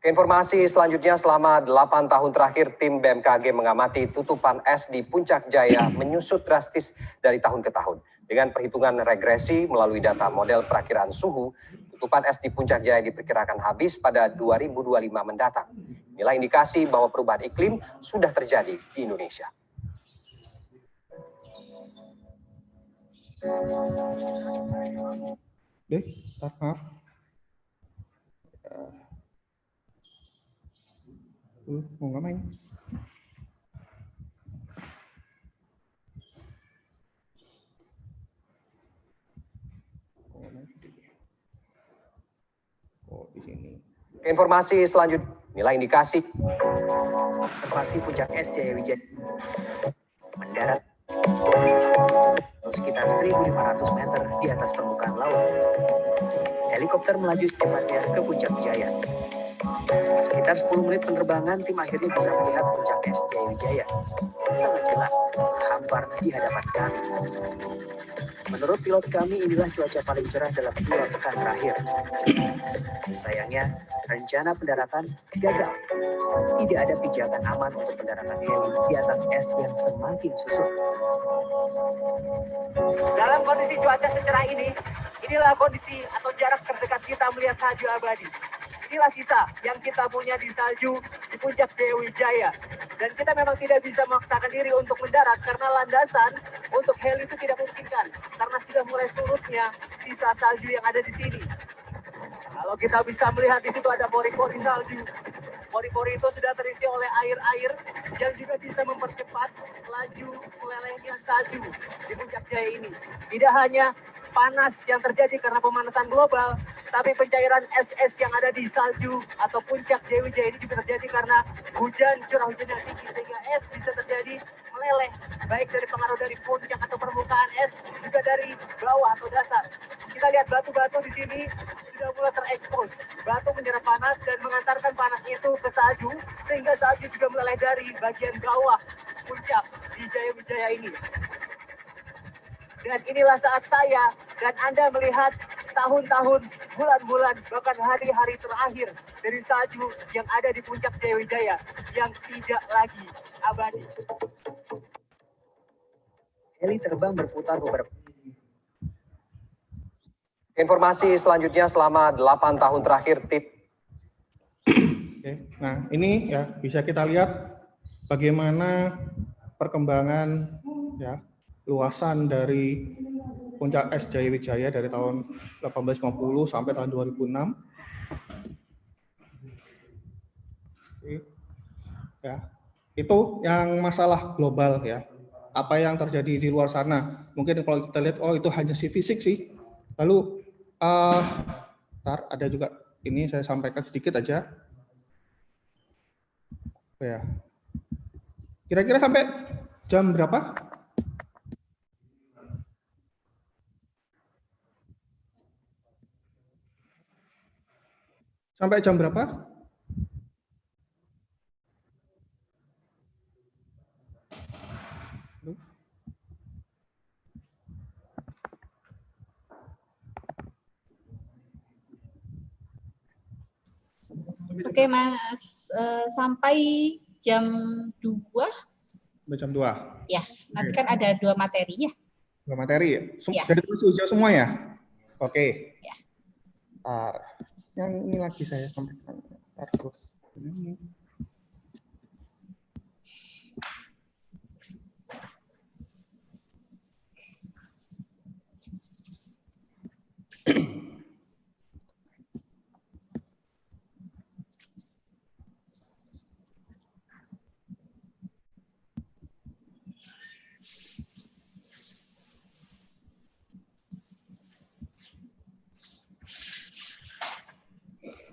S7: Informasi selanjutnya, selama 8 tahun terakhir tim BMKG mengamati tutupan es di Puncak Jaya menyusut drastis dari tahun ke tahun. Dengan perhitungan regresi melalui data model perakiraan suhu, tutupan es di Puncak Jaya diperkirakan habis pada 2025 mendatang. Inilah indikasi bahwa perubahan iklim sudah terjadi di Indonesia.
S6: Maaf. Mau nggak main? Oh, di sini.
S7: Informasi selanjutnya, inilah indikasi puncak es Jaya Wijaya mendarat sekitar 1.500 meter di atas permukaan laut. Helikopter melaju secepatnya ke Puncak Jaya. Sekitar 10 menit penerbangan, tim akhirnya bisa melihat puncak es Jaya Wijaya. Sangat jelas, terhampar di hadapan kami. Menurut pilot kami, inilah cuaca paling cerah dalam 2 pekan terakhir. Sayangnya, rencana pendaratan gagal. Tidak ada pijakan aman untuk pendaratan heli di atas es yang semakin susut. Dalam kondisi cuaca secerah ini, inilah kondisi atau jarak terdekat kita melihat salju abadi. Inilah sisa yang kita punya di salju di Puncak Jaya Wijaya. Dan kita memang tidak bisa memaksakan diri untuk mendarat karena landasan untuk heli itu tidak memungkinkan. Karena sudah mulai surutnya sisa salju yang ada di sini. Kalau kita bisa melihat di situ ada pori-pori salju. Pori-pori itu sudah terisi oleh air-air yang juga bisa mempercepat laju melelehnya salju di Puncak Jaya ini. Tidak hanya panas yang terjadi karena pemanasan global, tapi pencairan es-es yang ada di salju atau Puncak Jaya Wijaya ini juga terjadi karena curah hujan yang tinggi, sehingga es bisa terjadi meleleh, baik dari pengaruh dari puncak atau permukaan es, juga dari bawah atau dasar. Kita lihat batu-batu di sini sudah mulai terekspos. Batu menyerap panas dan mengantarkan panas itu ke salju, sehingga salju juga meleleh dari bagian bawah puncak di Jaya Wijaya ini. Dan inilah saat saya dan Anda melihat tahun-tahun, bulan-bulan, bahkan hari-hari terakhir dari salju yang ada di Puncak Jaya Wijaya yang tidak lagi abadi. Heli terbang berputar beberapa. Informasi selanjutnya, selama 8 tahun terakhir tim.
S6: Oke. Nah, ini ya bisa kita lihat bagaimana perkembangan ya luasan dari Puncak es Jaya Wijaya dari tahun 1850 sampai tahun 2006. Ya, itu yang masalah global ya. Apa yang terjadi di luar sana? Mungkin kalau kita lihat, oh itu hanya si fisik sih. Lalu, ada juga ini saya sampaikan sedikit aja. Ya. Kira-kira sampai jam berapa? Sampai jam berapa?
S1: Oke, Mas. Sampai jam 2.
S6: Jam 2.
S1: Ya, nanti kan ada 2 materi ya.
S6: Dua materi ya?
S1: Ya.
S6: Dari hijau semua ya? Oke.
S1: Ya.
S6: Yang ini lagi saya sampaikan. Ini.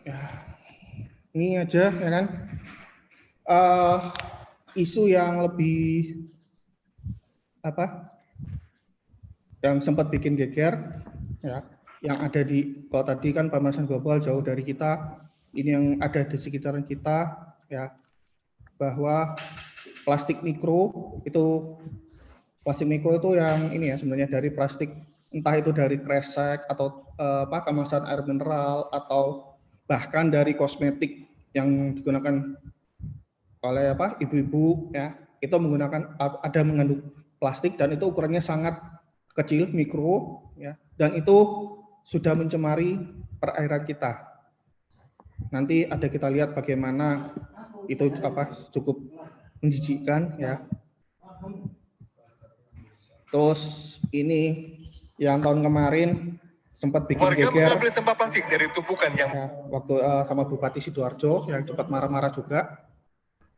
S6: Ya, ini aja ya kan. Isu yang lebih apa? Yang sempat bikin geger ya, yang ada di kalau tadi kan pemanasan global jauh dari kita, ini yang ada di sekitaran kita ya, bahwa plastik mikro itu yang ini ya sebenarnya dari plastik, entah itu dari kresek atau kemasan air mineral atau bahkan dari kosmetik yang digunakan oleh ibu-ibu ya, itu ada mengandung plastik dan itu ukurannya sangat kecil, mikro ya, dan itu sudah mencemari perairan kita. Nanti ada kita lihat bagaimana itu cukup menjijikkan ya. Terus ini yang tahun kemarin sempat bikin
S8: warga
S6: geger.
S8: mengambil sampah plastik dari tumpukan yang
S6: waktu sama Bupati Sidoarjo yang sempat marah-marah juga.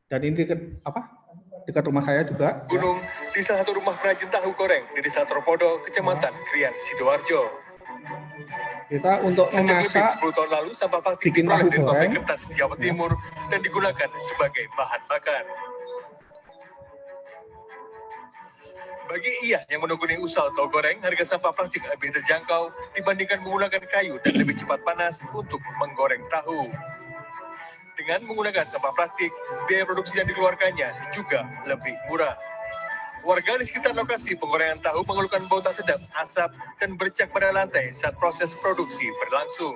S6: Dan ini dekat rumah saya juga.
S8: Gunung di salah satu rumah perajin tahu goreng di Desa Tropodo, Kecamatan Krian, Sidoarjo.
S6: Kita untuk
S8: Sejak lebih
S6: memasak
S8: 10 tahun lalu sampah plastik
S6: bikin
S8: diperoleh
S6: tahu
S8: dari pabrik
S6: goreng
S8: kertas di Jawa Timur dan digunakan sebagai bahan bakar. Bagi ia yang menekuni usaha tahu goreng, harga sampah plastik lebih terjangkau dibandingkan menggunakan kayu dan lebih cepat panas untuk menggoreng tahu. Dengan menggunakan sampah plastik, biaya produksi yang dikeluarkannya juga lebih murah. Warga di sekitar lokasi penggorengan tahu mengeluhkan bau tak sedap, asap, dan bercak pada lantai saat proses produksi berlangsung.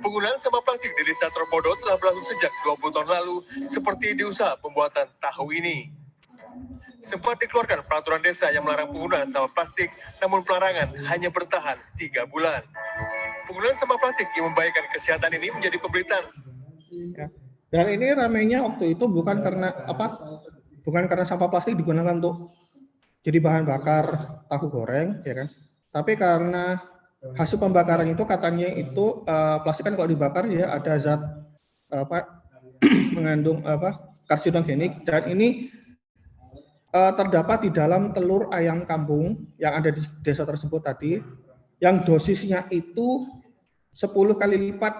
S8: Penggunaan sampah plastik di Desa Tropodo telah berlangsung sejak 20 tahun lalu, seperti di usaha pembuatan tahu ini. Sempat dikeluarkan peraturan desa yang melarang penggunaan sampah plastik, namun pelarangan hanya bertahan 3 bulan. Penggunaan sampah plastik yang membahayakan kesehatan ini menjadi pemberitaan.
S6: Ya. Dan ini ramainya waktu itu bukan karena sampah plastik digunakan untuk jadi bahan bakar tahu goreng, ya kan? Tapi karena hasil pembakaran itu katanya itu plastik kan kalau dibakar ya ada zat mengandung karsinogenik, dan ini terdapat di dalam telur ayam kampung yang ada di desa tersebut tadi, yang dosisnya itu 10 kali lipat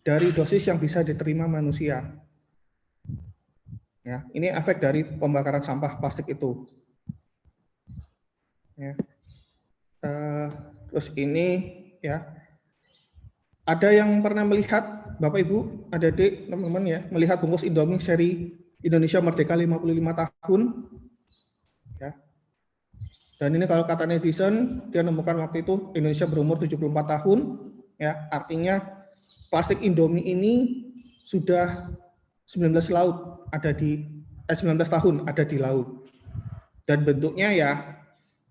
S6: dari dosis yang bisa diterima manusia. Ya, ini efek dari pembakaran sampah plastik itu. Ya. Terus ini ya, ada yang pernah melihat Bapak Ibu, adik-adik, teman-teman ya, melihat bungkus Indomie seri Indonesia Merdeka 55 tahun. Ya. Dan ini kalau kata netizen, dia menemukan waktu itu Indonesia berumur 74 tahun, ya, artinya plastik Indomie ini sudah 19 tahun ada di laut. Dan bentuknya ya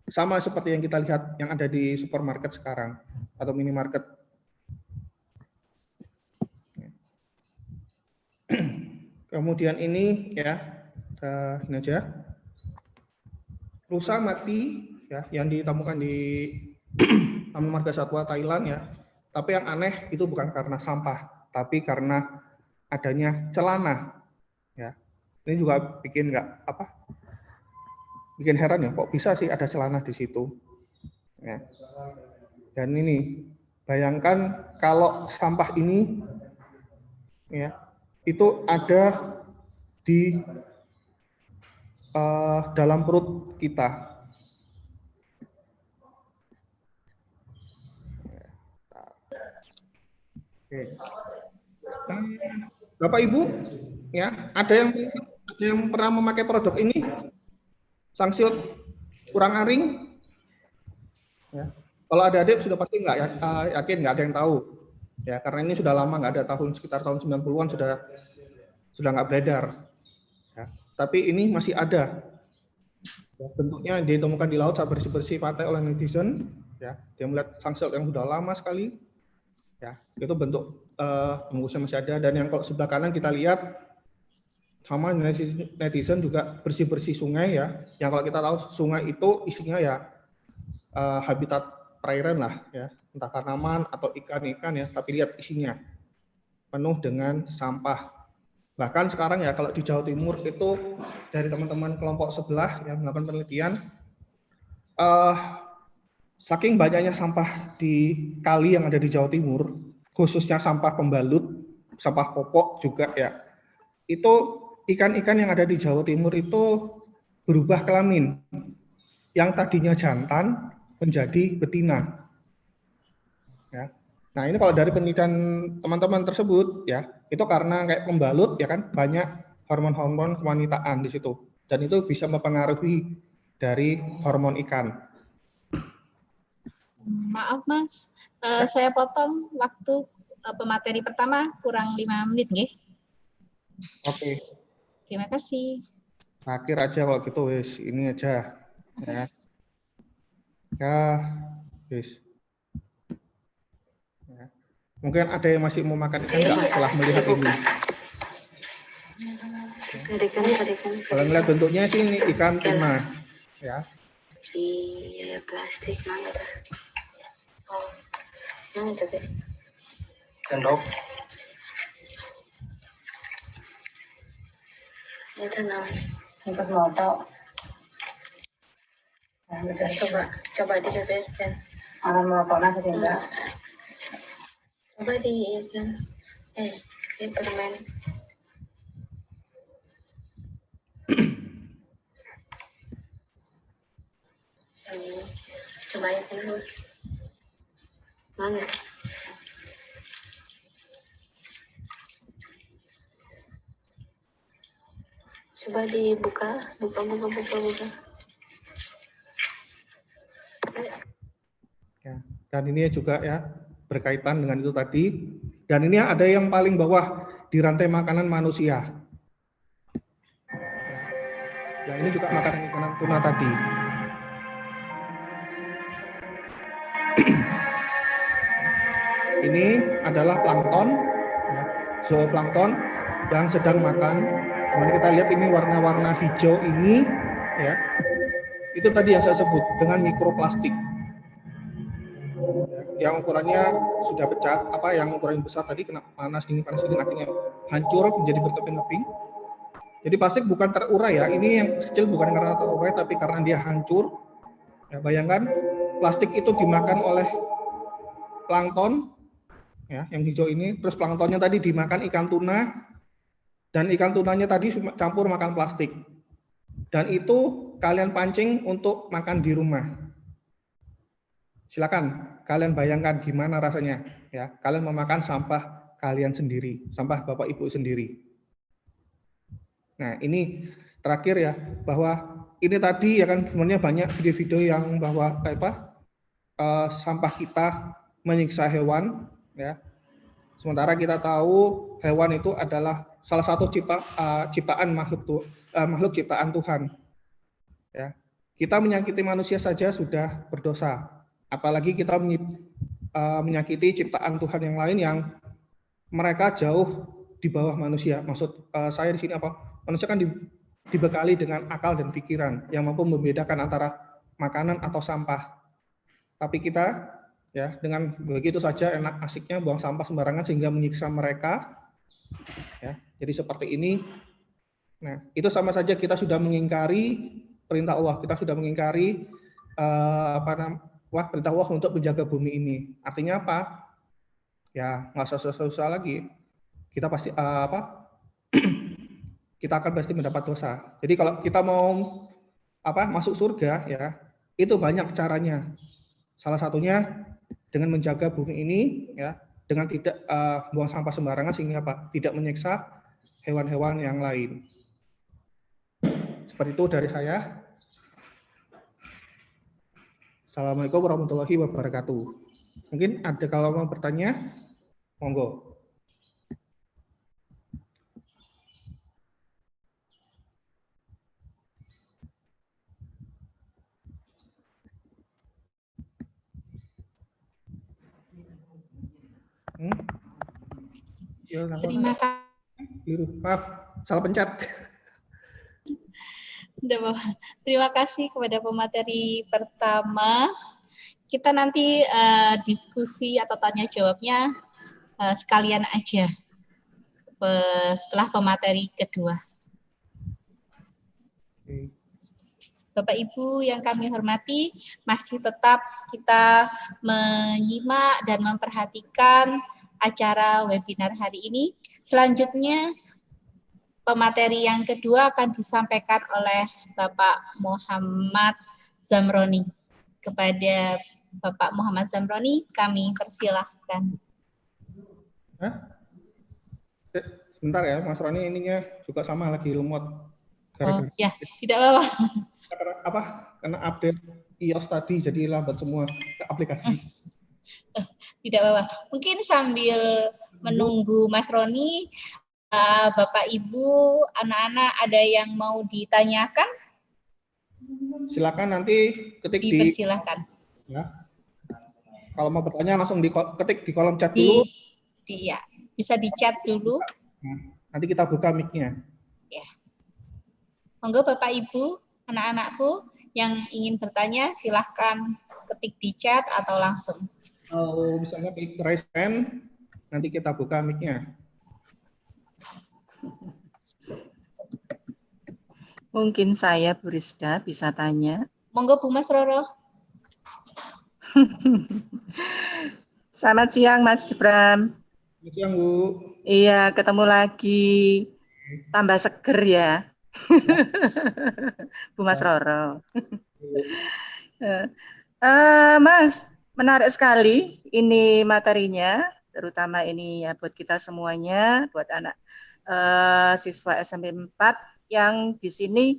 S6: sama seperti yang kita lihat yang ada di supermarket sekarang atau minimarket. Kemudian ini ya, ini aja. Rusa mati ya yang ditemukan di Taman Marga Satwa Thailand ya. Tapi yang aneh itu bukan karena sampah, tapi karena adanya celana. Ya. Ini juga bikin bikin heran ya, kok bisa sih ada celana di situ. Ya. Dan ini bayangkan kalau sampah ini ya itu ada di dalam perut kita. Oke. Bapak Ibu, ya ada yang pernah memakai produk ini? Sangsilt kurang aring? Ya. Kalau ada adik sudah pasti yakin nggak ada yang tahu. Ya karena ini sudah lama, nggak ada, sekitar tahun 90-an sudah nggak beredar. Ya. Tapi ini masih ada. Ya, bentuknya ditemukan di laut saat bersih-bersih pantai oleh netizen. Ya, dia melihat sangsel yang sudah lama sekali. Ya, itu bentuk bungkusnya masih ada. Dan yang kalau sebelah kanan kita lihat sama netizen juga bersih-bersih sungai ya. Yang kalau kita tahu sungai itu isinya ya habitat perairan lah ya, entah tanaman atau ikan-ikan ya. Tapi lihat isinya penuh dengan sampah. Bahkan sekarang ya kalau di Jawa Timur itu dari teman-teman kelompok sebelah yang melakukan penelitian, saking banyaknya sampah di kali yang ada di Jawa Timur, khususnya sampah pembalut, sampah popok juga ya, itu ikan-ikan yang ada di Jawa Timur itu berubah kelamin. Yang tadinya jantan menjadi betina. Ya. Nah ini kalau dari penelitian teman-teman tersebut ya, itu karena kayak pembalut ya kan banyak hormon-hormon kewanitaan di situ, dan itu bisa mempengaruhi dari hormon ikan.
S1: Maaf Mas, saya potong waktu pemateri pertama kurang 5 menit nggih.
S6: Oke.
S1: Terima kasih.
S6: Terakhir aja kalau gitu wis, ini aja ya. Ya, wis. Ya. Mungkin ada yang masih mau makan ikan nggak setelah melihat ini? Kalau ngeliat bentuknya sih ini ikan tuna ya.
S9: Iya, plastik mana tuh? Oh, mana tuh deh?
S6: Sendok.
S9: Itu namanya. Pas moto. Coba dibeberkan. Orang moto nasi tidak. Coba di ikan. Di permen. Coba ikan dulu. Mana? Coba dibuka, buka.
S6: Ya, dan ini juga ya berkaitan dengan itu tadi. Dan ini ada yang paling bawah di rantai makanan manusia. Ya, ini juga makanan ikan tuna tadi. Ini adalah plankton, ya, zooplankton yang sedang makan. Kemudian kita lihat ini warna-warna hijau ini, ya, itu tadi yang saya sebut dengan mikroplastik. Yang ukurannya sudah pecah, yang ukuran besar tadi kena panas dingin akhirnya hancur menjadi berkeping-keping. Jadi plastik bukan terurai ya, ini yang kecil bukan karena terurai tapi karena dia hancur. Ya, bayangkan plastik itu dimakan oleh plankton, ya, yang hijau ini, terus planktonnya tadi dimakan ikan tuna, dan ikan tunanya tadi campur makan plastik. Dan itu kalian pancing untuk makan di rumah. Silakan kalian bayangkan gimana rasanya, ya, kalian memakan sampah kalian sendiri, sampah bapak ibu sendiri. Nah ini terakhir ya, bahwa ini tadi ya kan sebenarnya banyak video-video yang bahwa sampah kita menyiksa hewan, ya. Sementara kita tahu hewan itu adalah salah satu ciptaan makhluk ciptaan Tuhan. Ya, kita menyakiti manusia saja sudah berdosa, apalagi kita menyakiti ciptaan Tuhan yang lain yang mereka jauh di bawah manusia. Maksud saya di sini apa? Manusia kan dibekali dengan akal dan pikiran yang mampu membedakan antara makanan atau sampah. Tapi kita ya dengan begitu saja enak asiknya buang sampah sembarangan sehingga menyiksa mereka. Ya, jadi seperti ini. Nah, itu sama saja kita sudah mengingkari perintah Allah. Kita sudah mengingkari perintah Allah untuk menjaga bumi ini. Artinya apa? Ya nggak susah-susah lagi. Kita pasti kita akan pasti mendapat dosa. Jadi kalau kita mau masuk surga ya, itu banyak caranya. Salah satunya dengan menjaga bumi ini ya, dengan tidak buang sampah sembarangan sehingga tidak menyiksa hewan-hewan yang lain. Seperti itu dari saya. Assalamualaikum warahmatullahi wabarakatuh. Mungkin ada kalau mau bertanya, monggo.
S1: Terima kasih.
S6: Maaf, salah pencet.
S1: Terima kasih kepada pemateri pertama. Kita nanti diskusi atau tanya jawabnya sekalian aja setelah pemateri kedua. Bapak Ibu yang kami hormati, masih tetap kita menyimak dan memperhatikan acara webinar hari ini. Selanjutnya, pemateri yang kedua akan disampaikan oleh Bapak Muhammad Zamroni. Kepada Bapak Muhammad Zamroni, kami persilahkan.
S6: Sebentar ya, Mas Roni, ininya juga sama lagi lemot.
S1: Oh ya, tidak apa-apa.
S6: Karena update iOS tadi, jadi lambat semua aplikasi.
S1: Tidak apa-apa. Mungkin sambil menunggu Mas Roni, Bapak, Ibu, anak-anak ada yang mau ditanyakan?
S6: Silakan nanti ketik
S1: dipersilahkan.
S6: Ya. Kalau mau bertanya langsung ketik di kolom chat dulu.
S1: Iya, bisa di chat dulu.
S6: Nah, nanti kita buka mic-nya.
S1: Ya. Monggo Bapak Ibu, anak-anakku yang ingin bertanya silahkan ketik di chat atau langsung.
S6: Oh, misalnya klik raise hand, nanti kita buka mic-nya.
S10: Mungkin saya, Bu Rizda, bisa tanya.
S1: Monggo Bu Mas Roro.
S10: Selamat siang Mas Bram.
S6: Selamat siang Bu.
S10: Iya, ketemu lagi. Tambah seger ya. Bu Mas Roro. Mas, menarik sekali ini materinya, terutama ini ya buat kita semuanya, buat anak siswa SMP 4 yang di sini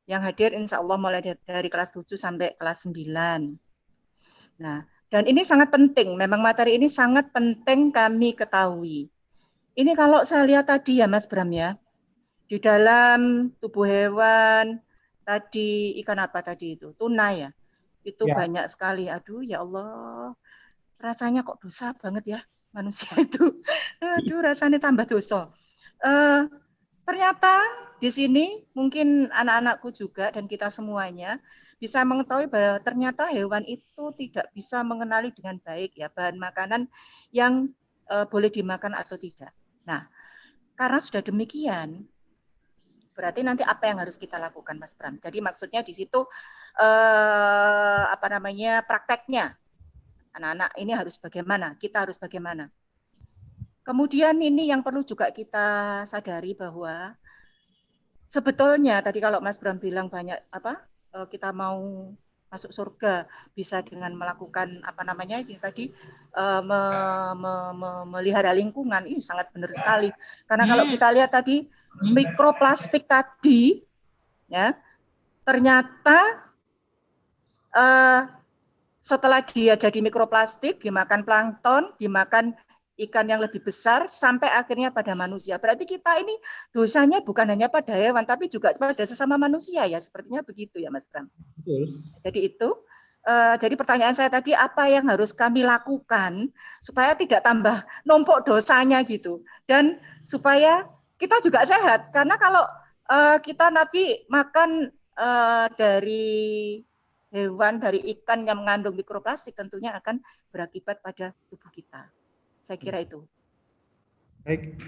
S10: yang hadir insya Allah mulai dari kelas 7 sampai kelas 9. Nah, dan ini sangat penting, memang materi ini sangat penting kami ketahui. Ini kalau saya lihat tadi ya Mas Bram ya, di dalam tubuh hewan, tadi ikan apa tadi itu? Tuna ya? Itu ya. Banyak sekali, aduh ya Allah, rasanya kok dosa banget ya manusia itu. Aduh rasanya tambah dosa. Ternyata di sini mungkin anak-anakku juga dan kita semuanya bisa mengetahui bahwa ternyata hewan itu tidak bisa mengenali dengan baik ya bahan makanan yang boleh dimakan atau tidak. Nah, karena sudah demikian, berarti nanti apa yang harus kita lakukan, Mas Bram? Jadi maksudnya di situ prakteknya anak-anak ini harus bagaimana? Kita harus bagaimana? Kemudian ini yang perlu juga kita sadari bahwa sebetulnya tadi kalau Mas Bram bilang banyak kita mau masuk surga bisa dengan melakukan ini tadi melihara lingkungan, ini sangat benar sekali. Karena kalau kita lihat tadi mikroplastik tadi ya ternyata setelah dia jadi mikroplastik dimakan plankton, dimakan ikan yang lebih besar sampai akhirnya pada manusia. Berarti kita ini dosanya bukan hanya pada hewan tapi juga pada sesama manusia ya, sepertinya begitu ya Mas Bram.
S6: Betul.
S10: Jadi itu jadi pertanyaan saya tadi apa yang harus kami lakukan supaya tidak tambah numpuk dosanya gitu dan supaya kita juga sehat, karena kalau kita nanti makan dari hewan, dari ikan yang mengandung mikroplastik tentunya akan berakibat pada tubuh kita. Saya kira itu.
S6: Baik,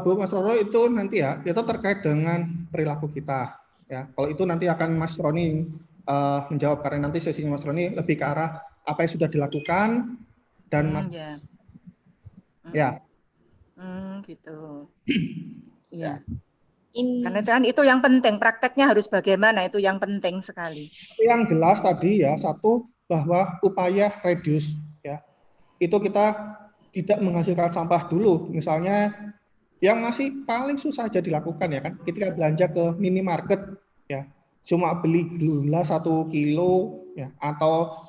S6: Bu Mas Roro, itu nanti ya, itu terkait dengan perilaku kita. Ya, kalau itu nanti akan Mas Roni menjawab, karena nanti sesinya Mas Roni lebih ke arah apa yang sudah dilakukan dan Mas.
S10: Gitu. Iya. Karena kan itu yang penting, prakteknya harus bagaimana, itu yang penting sekali.
S6: Yang jelas tadi ya, satu bahwa upaya reduce ya, itu kita tidak menghasilkan sampah dulu. Misalnya yang masih paling susah aja dilakukan ya kan, ketika belanja ke minimarket ya, cuma beli gula 1 kilo ya, atau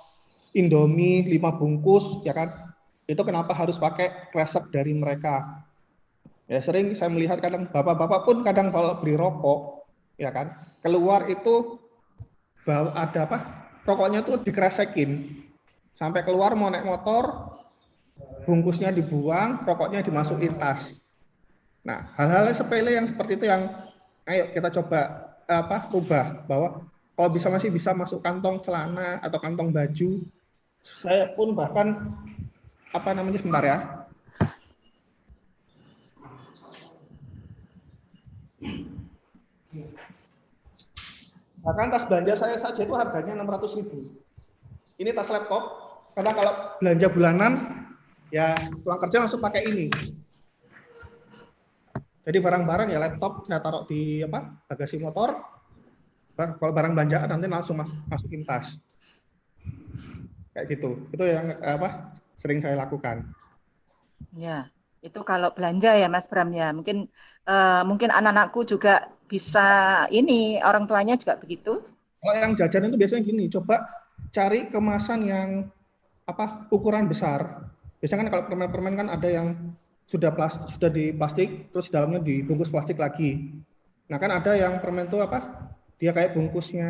S6: Indomie 5 bungkus ya kan, itu kenapa harus pakai resep dari mereka. Ya sering saya melihat kadang bapak-bapak pun kadang kalau beli rokok ya kan, keluar itu ada rokoknya tuh dikeresekin sampai keluar mau naik motor bungkusnya dibuang, rokoknya dimasukin tas. Nah, hal-hal sepele yang seperti itu yang ayo kita coba rubah, bahwa kalau masih bisa masuk kantong celana atau kantong baju. Saya pun bahkan sebentar ya. Bahkan tas belanja saya saja itu harganya 600.000. Ini tas laptop, karena kalau belanja bulanan ya pulang kerja langsung pakai ini. Jadi barang-barang ya laptop saya taruh di bagasi motor. Kalau barang belanjaan nanti langsung masukin tas. Kayak gitu. Itu yang sering saya lakukan.
S10: Ya, itu kalau belanja ya Mas Bram ya. Mungkin anak-anakku juga bisa orang tuanya juga begitu.
S6: Kalau yang jajan itu biasanya gini, coba cari kemasan yang ukuran besar. Biasanya kan kalau permen-permen kan ada yang sudah di plastik, terus dalamnya dibungkus plastik lagi. Nah kan ada yang permen itu dia kayak bungkusnya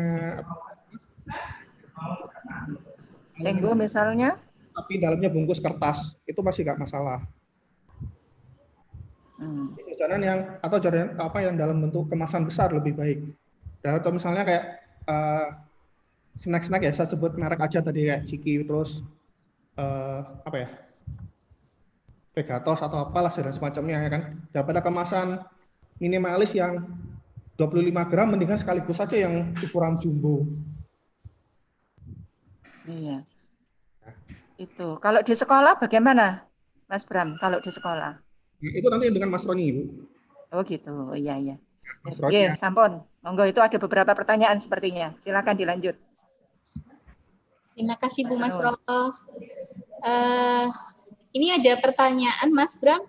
S10: Tenggo misalnya,
S6: tapi dalamnya bungkus kertas, itu masih nggak masalah. Jajanan yang dalam bentuk kemasan besar lebih baik. Dan atau misalnya kayak snack-snack ya, saya sebut merek aja tadi kayak Ciki, terus Pegatos atau apalah dan semacamnya ya kan. Daripada kemasan minimalis yang 25 gram, mendingan sekaligus saja yang ukuran jumbo.
S10: Iya. Itu. Kalau di sekolah bagaimana, Mas Bram? Kalau di sekolah?
S6: Itu nanti dengan Mas Roni, Ibu.
S10: Oh gitu. Iya, iya.
S6: Mas Roni.
S10: Oke, sampun. Monggo, itu ada beberapa pertanyaan sepertinya. Silakan dilanjut.
S1: Terima kasih Bu Mas Roto. Ini ada pertanyaan Mas Bram.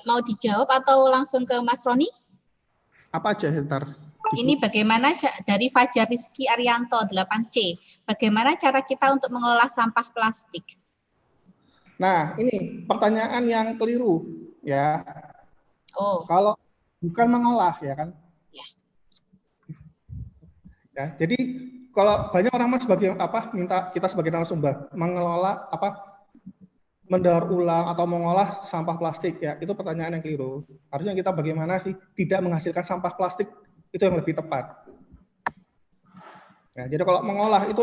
S1: Mau dijawab atau langsung ke Mas Roni?
S6: Apa aja ntar?
S1: Ini bagaimana dari Fajar Rizky Arianto 8C. Bagaimana cara kita untuk mengolah sampah plastik?
S6: Nah, ini pertanyaan yang keliru ya.
S1: Oh.
S6: Kalau bukan mengolah ya kan?
S1: Ya.
S6: Ya, jadi kalau banyak orang sebagai minta kita sebagai narasumber mengelola mendaur ulang atau mengolah sampah plastik ya, itu pertanyaan yang keliru. Harusnya kita bagaimana sih tidak menghasilkan sampah plastik, itu yang lebih tepat. Ya, jadi kalau mengolah itu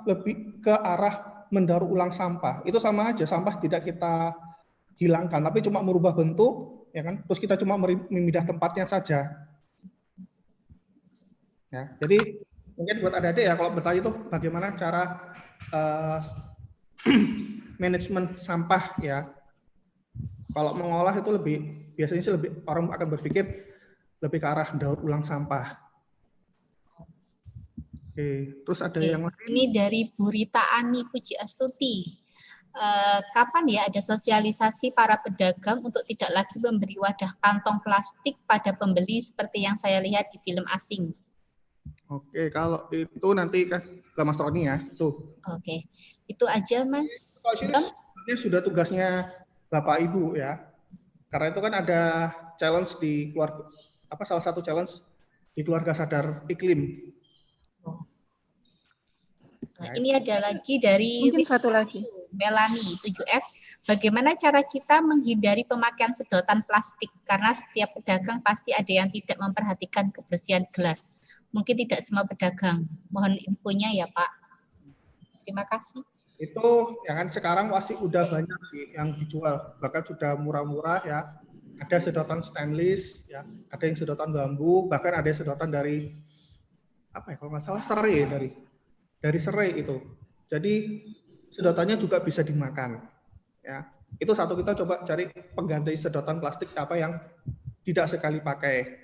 S6: lebih ke arah mendaur ulang sampah. Itu sama aja, sampah tidak kita hilangkan, tapi cuma merubah bentuk, ya kan? Terus kita cuma memindah tempatnya saja. Ya, jadi mungkin buat adik-adik ya kalau bertanya itu bagaimana cara manajemen sampah ya. Kalau mengolah itu biasanya sih orang akan berpikir lebih ke arah daur ulang sampah. Oke, terus ada yang lain.
S1: Ini dari Bu Rita Ani Puji Astuti. Kapan ya ada sosialisasi para pedagang untuk tidak lagi memberi wadah kantong plastik pada pembeli seperti yang saya lihat di film asing?
S6: Oke, kalau itu nanti ke Mas Roni ya. Tuh.
S1: Oke, itu aja Mas.
S6: Ini sudah tugasnya Bapak Ibu ya. Karena itu kan ada challenge di keluarga, salah satu challenge di keluarga sadar iklim.
S1: Nah, ini ada lagi dari
S10: mungkin satu lagi.
S1: Melani 7F. Bagaimana cara kita menghindari pemakaian sedotan plastik? Karena setiap pedagang pasti ada yang tidak memperhatikan kebersihan gelas. Mungkin tidak semua pedagang. Mohon infonya ya Pak. Terima kasih.
S6: Itu ya kan sekarang masih udah banyak sih yang dijual. Bahkan sudah murah-murah ya. Ada sedotan stainless, ya. Ada yang sedotan bambu, bahkan ada sedotan dari kalau nggak salah serai dari serai itu. Jadi sedotannya juga bisa dimakan. Ya, itu satu kita coba cari pengganti sedotan plastik yang tidak sekali pakai.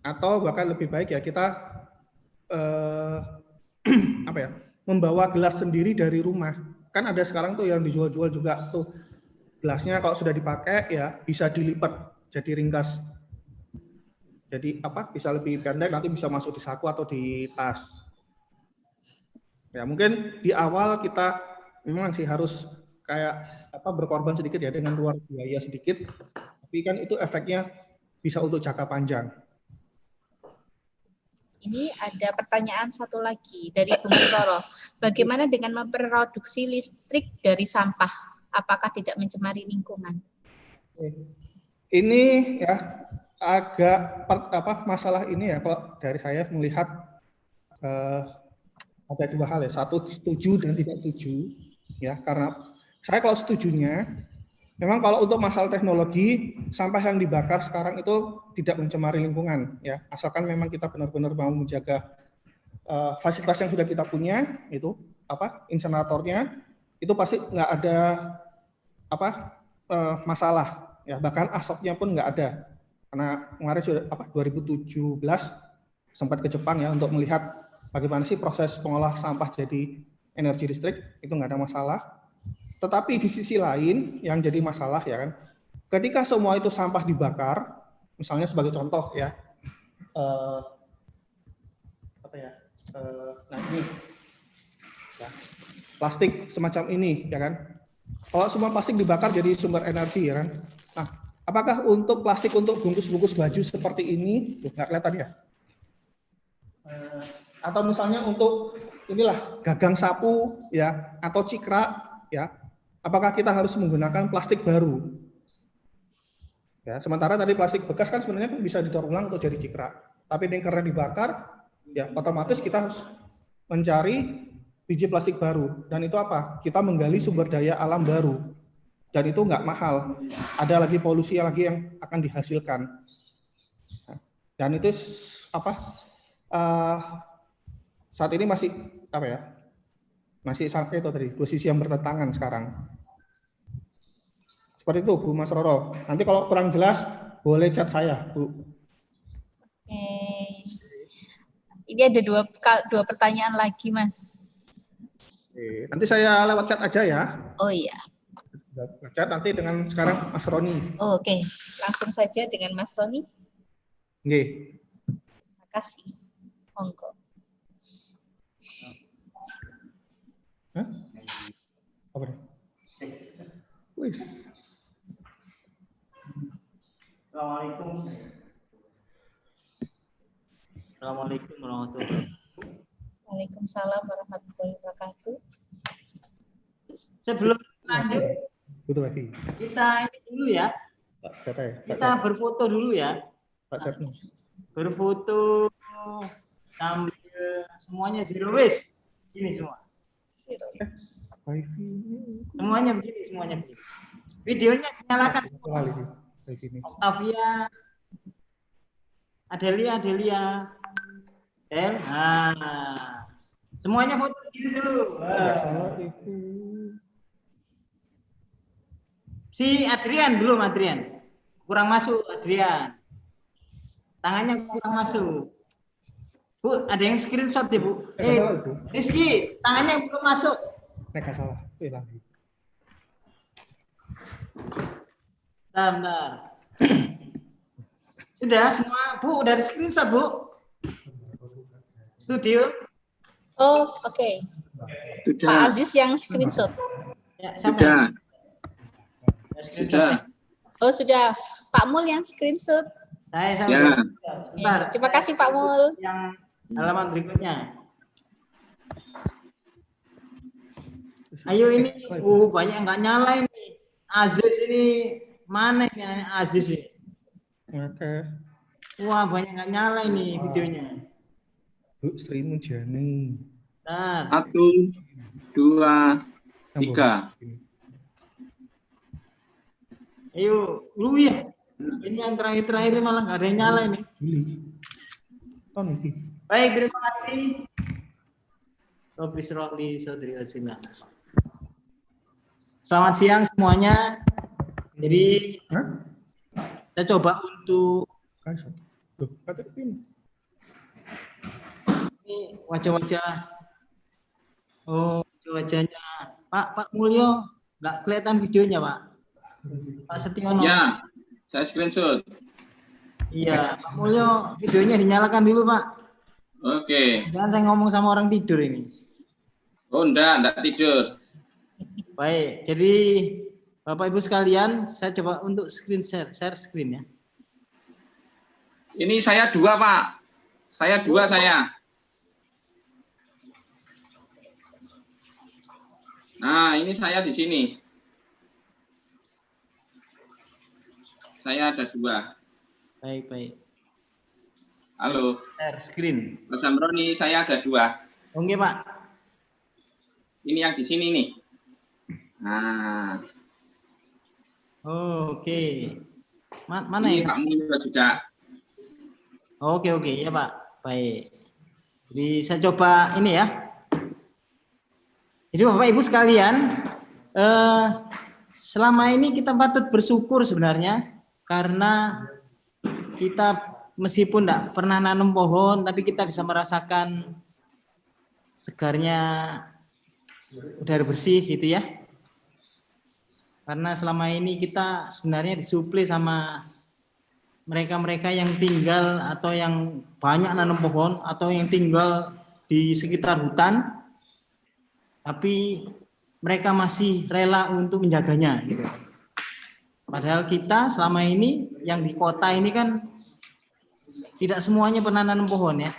S6: Atau bahkan lebih baik ya kita membawa gelas sendiri dari rumah. Kan ada sekarang tuh yang dijual-jual juga tuh gelasnya kalau sudah dipakai ya bisa dilipat jadi ringkas. Jadi bisa lebih pendek, nanti bisa masuk di saku atau di tas. Ya mungkin di awal kita memang sih harus kayak berkorban sedikit ya dengan keluar biaya sedikit, tapi kan itu efeknya bisa untuk jangka panjang.
S1: Ini ada pertanyaan satu lagi dari Bu Masroro. Bagaimana dengan memproduksi listrik dari sampah? Apakah tidak mencemari lingkungan?
S6: Ini ya agak masalah ini ya, kalau dari saya melihat ada dua hal ya. Satu, setuju dan tidak setuju ya, karena saya kalau setujunya memang kalau untuk masalah teknologi sampah yang dibakar sekarang itu tidak mencemari lingkungan ya, asalkan memang kita benar-benar mau menjaga fasilitas yang sudah kita punya, itu inseneratornya itu pasti nggak ada masalah ya, bahkan asapnya pun nggak ada. Karena kemarin sudah 2017 sempat ke Jepang ya untuk melihat bagaimana sih proses pengolah sampah jadi energi listrik, itu nggak ada masalah. Tetapi di sisi lain yang jadi masalah ya kan, ketika semua itu sampah dibakar, misalnya sebagai contoh ya, nah ini ya, plastik semacam ini ya kan, kalau semua plastik dibakar jadi sumber energi ya kan. Nah, apakah untuk plastik untuk bungkus-bungkus baju seperti ini, nggak kelihatan ya? Atau misalnya untuk inilah gagang sapu ya, atau cikra ya, apakah kita harus menggunakan plastik baru? Ya, sementara tadi plastik bekas kan sebenarnya bisa didaur ulang untuk jadi cikra, tapi ini karena dibakar, ya otomatis kita harus mencari biji plastik baru. Dan itu apa? Kita menggali sumber daya alam baru. Dan itu nggak mahal. Ada lagi polusi lagi yang akan dihasilkan. Dan itu saat ini masih masih sampai itu tadi dua sisi yang bertentangan sekarang. Seperti itu Bu Mas Roro. Nanti kalau kurang jelas boleh chat saya, Bu.
S1: Oke. Ini ada dua pertanyaan lagi, Mas.
S6: Oke, nanti saya lewat chat aja ya.
S1: Oh iya.
S6: Lewat chat nanti dengan sekarang Mas Roni.
S1: Oh, oke. Langsung saja dengan Mas Roni.
S6: Oke.
S1: Terima kasih. Monggo.
S6: Hah? Apa nih? Wis.
S5: Assalamualaikum. Assalamualaikum warahmatullahi wabarakatuh.
S1: Waalaikumsalam warahmatullahi wabarakatuh.
S5: Sebelum lanjut,
S6: Betul, Evi.
S5: kita ini dulu ya. Kita berfoto dulu ya. Berfoto sambil semuanya zero waste. Ini semua. Semuanya begini. Videonya dinyalakan. Octavia, Adelia, El. Nah, semuanya foto begini dulu. Si Adrian belum, Adrian. Kurang masuk, Adrian. Tangannya kurang masuk. Bu, ada yang screenshot deh, Bu. Rizky, tangannya belum masuk.
S6: Nggak salah. Lagi.
S5: Bentar. Sudah semua, Bu, udah di screenshot, Bu. Studio.
S1: Oh, oke. Pak Aziz yang screenshot.
S5: Ya, sudah.
S1: Sudah. Oh, sudah. Pak Mul yang screenshot.
S5: Saya sama.
S1: Ya. Sebentar. Terima kasih Pak Mul.
S5: Yang halaman berikutnya. Ayo ini, banyak yang nggak nyala ini. Aziz ini mana ini Aziz ini?
S6: Oke.
S5: Wah, banyak nggak nyala ini videonya.
S6: Bu Sri Mujani.
S5: Nah.
S11: 1, 2, 3.
S5: Ayo, lu ya. Ini yang terakhir malah nggak ada yang nyala ini. Baik, terima kasih. Topis Roli Saudri Asina. Selamat siang semuanya. Jadi kita coba untuk ini wajah-wajah. Oh, wajahnya Pak Mulyo nggak kelihatan videonya, Pak. Pak Setiono.
S11: Ya, saya screenshot.
S5: Iya, Pak Mulyo videonya dinyalakan dulu, Pak.
S11: Oke.
S5: Jangan saya ngomong sama orang tidur ini.
S11: Oh, enggak tidur.
S5: Baik, jadi Bapak Ibu sekalian, saya coba untuk share screen ya.
S11: Ini saya 2, Pak. Saya 2 saya. Nah, ini saya di sini. Saya ada 2.
S5: Baik, baik.
S11: Halo.
S5: Share screen.
S11: Mas Samroni, saya ada 2.
S5: Oke, Pak.
S11: Ini yang di sini nih. Nah.
S5: Oke. Mana
S11: ini
S5: yang
S11: Pak Munir juga.
S5: Oke, ya Pak. Baik. Jadi saya coba ini ya. Jadi Bapak Ibu sekalian, selama ini kita patut bersyukur sebenarnya karena kita meskipun tidak pernah nanam pohon, tapi kita bisa merasakan segarnya udara bersih gitu ya. Karena selama ini kita sebenarnya disuplai sama mereka-mereka yang tinggal atau yang banyak nanam pohon atau yang tinggal di sekitar hutan, tapi mereka masih rela untuk menjaganya gitu. Padahal kita selama ini yang di kota ini kan tidak semuanya pernah nanam pohon ya.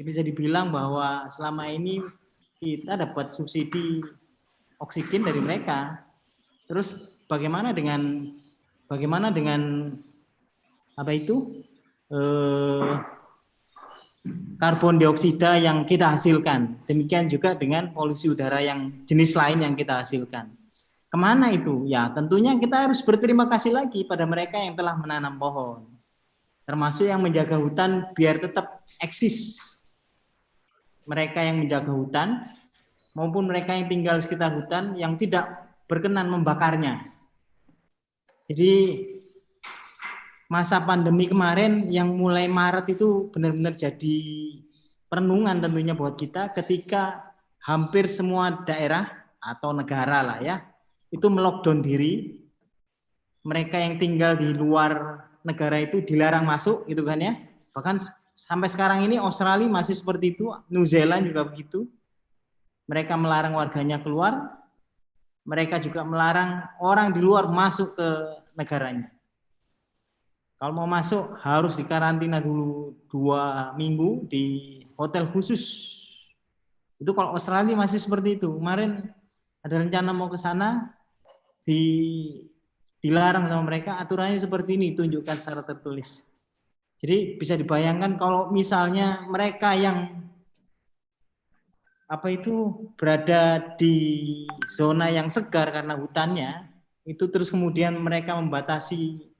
S5: Bisa dibilang bahwa selama ini kita dapat subsidi oksigen dari mereka. Terus bagaimana dengan apa itu karbon dioksida yang kita hasilkan? Demikian juga dengan polusi udara yang jenis lain yang kita hasilkan. Kemana itu? Ya tentunya kita harus berterima kasih lagi pada mereka yang telah menanam pohon. Termasuk yang menjaga hutan biar tetap eksis. Mereka yang menjaga hutan maupun mereka yang tinggal di sekitar hutan yang tidak berkenan membakarnya. Jadi masa pandemi kemarin yang mulai Maret itu benar-benar jadi perenungan tentunya buat kita ketika hampir semua daerah atau negara lah ya itu melockdown diri. Mereka yang tinggal di luar negara itu dilarang masuk gitu kan ya. Bahkan sampai sekarang ini Australia masih seperti itu, New Zealand juga begitu. Mereka melarang warganya keluar. Mereka juga melarang orang di luar masuk ke negaranya. Kalau mau masuk harus dikarantina dulu 2 minggu di hotel khusus. Itu kalau Australia masih seperti itu. Kemarin ada rencana mau ke sana dilarang sama mereka, aturannya seperti ini tunjukkan secara tertulis. Jadi bisa dibayangkan kalau misalnya mereka yang berada di zona yang segar karena hutannya, itu terus kemudian mereka membatasi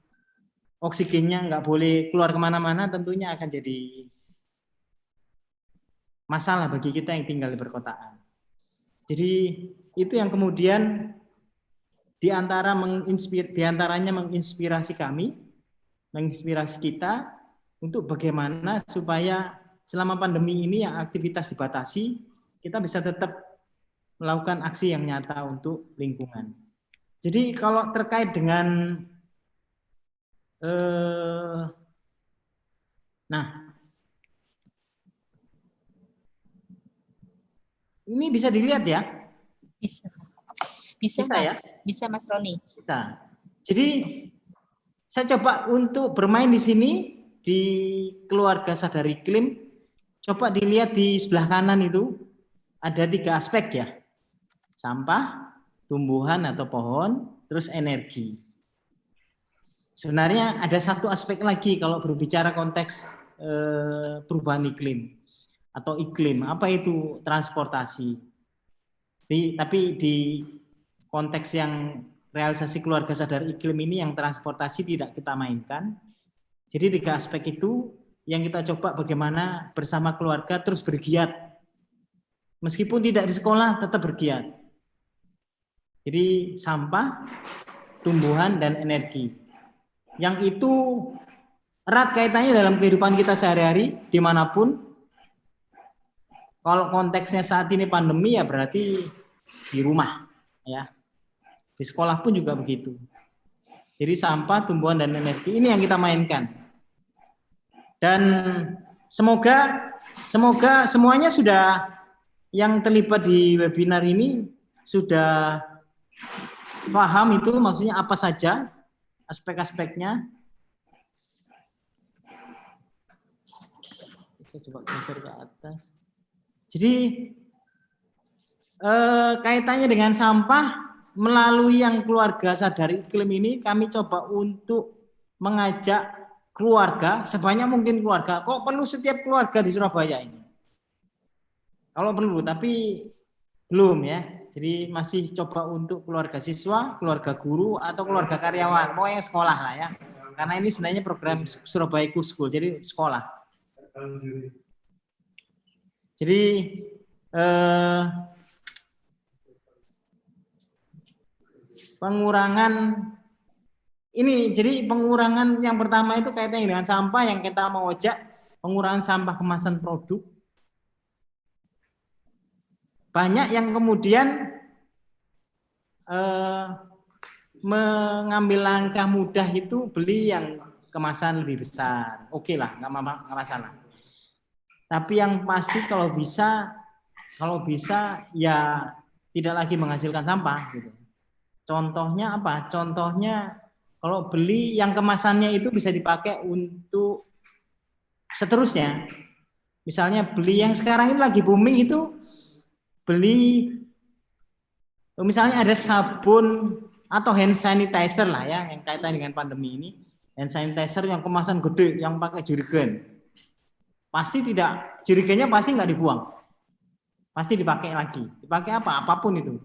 S5: oksigennya, nggak boleh keluar kemana-mana, tentunya akan jadi masalah bagi kita yang tinggal di perkotaan. Jadi itu yang kemudian diantaranya menginspirasi kami, menginspirasi kita untuk bagaimana supaya selama pandemi ini yang aktivitas dibatasi, kita bisa tetap melakukan aksi yang nyata untuk lingkungan. Jadi kalau terkait dengan ini bisa dilihat ya?
S1: Bisa Mas,
S5: ya?
S1: Bisa Mas Roni.
S5: Bisa. Jadi saya coba untuk bermain di sini di keluarga sadar iklim. Coba dilihat di sebelah kanan itu ada 3 aspek ya. Sampah, tumbuhan atau pohon, terus energi. Sebenarnya ada 1 aspek lagi kalau berbicara konteks perubahan iklim atau iklim. Apa itu? Transportasi. Tapi di konteks yang realisasi keluarga sadar iklim ini yang transportasi tidak kita mainkan. Jadi 3 aspek itu yang kita coba bagaimana bersama keluarga terus bergiat. Meskipun tidak di sekolah tetap bergiat. Jadi sampah, tumbuhan, dan energi. Yang itu erat kaitannya dalam kehidupan kita sehari-hari dimanapun. Kalau konteksnya saat ini pandemi ya berarti di rumah ya. Di sekolah pun juga begitu. Jadi sampah, tumbuhan, dan energi ini yang kita mainkan. Dan semoga semuanya sudah yang terlibat di webinar ini sudah paham itu maksudnya apa saja aspek-aspeknya. Saya coba geser ke atas. Jadi kaitannya dengan sampah melalui yang keluarga sadar iklim ini, kami coba untuk mengajak keluarga sebanyak mungkin keluarga. Kok perlu setiap keluarga di Surabaya ini? Kalau perlu, tapi belum ya. Jadi masih coba untuk keluarga siswa, keluarga guru, atau keluarga karyawan. Mau yang sekolah lah ya. Karena ini sebenarnya program Surabaya School, jadi sekolah. Jadi pengurangan ini, jadi pengurangan yang pertama itu kaitannya dengan sampah yang kita mau ajak, pengurangan sampah kemasan produk. Banyak yang kemudian mengambil langkah mudah itu beli yang kemasan lebih besar. Oke lah, nggak masalah. Tapi yang pasti kalau bisa ya tidak lagi menghasilkan sampah. Gitu. Contohnya apa? Contohnya kalau beli yang kemasannya itu bisa dipakai untuk seterusnya. Misalnya beli yang sekarang ini lagi booming itu beli, misalnya ada sabun atau hand sanitizer lah ya yang kaitan dengan pandemi ini. Hand sanitizer yang kemasan gede yang pakai jerigen. Pasti tidak, jerigennya pasti nggak dibuang. Pasti dipakai lagi. Dipakai apa? Apapun itu.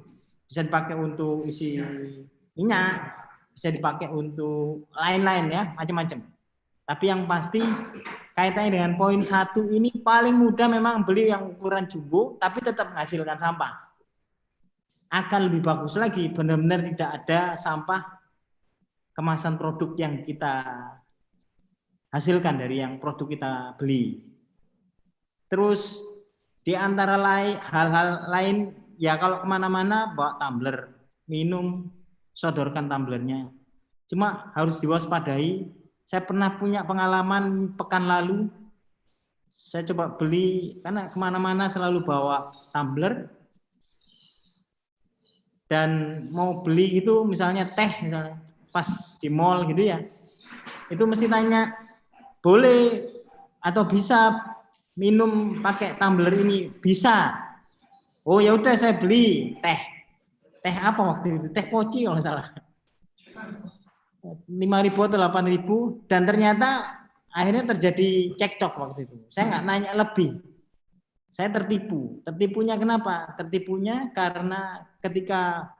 S5: Bisa dipakai untuk isi minyak, bisa dipakai untuk lain-lain ya, macam-macam. Tapi yang pasti kaitannya dengan poin 1 ini paling mudah memang beli yang ukuran jumbo, tapi tetap menghasilkan sampah. Akan lebih bagus lagi, benar-benar tidak ada sampah kemasan produk yang kita hasilkan dari yang produk kita beli. Terus di antara hal-hal lain, ya kalau kemana-mana bawa tumbler, minum, sodorkan tumblernya. Cuma harus diwaspadai. Saya pernah punya pengalaman pekan lalu, saya coba beli, karena kemana-mana selalu bawa tumbler, dan mau beli itu misalnya teh, misalnya pas di mall gitu ya, itu mesti tanya, boleh atau bisa minum pakai tumbler ini? Bisa. Oh ya udah saya beli teh. Teh apa waktu itu? Teh poci kalau nggak salah. 5.000 atau 8.000, dan ternyata akhirnya terjadi cekcok waktu itu. Saya nggak nanya lebih. Saya tertipu. Tertipunya kenapa? Tertipunya karena ketika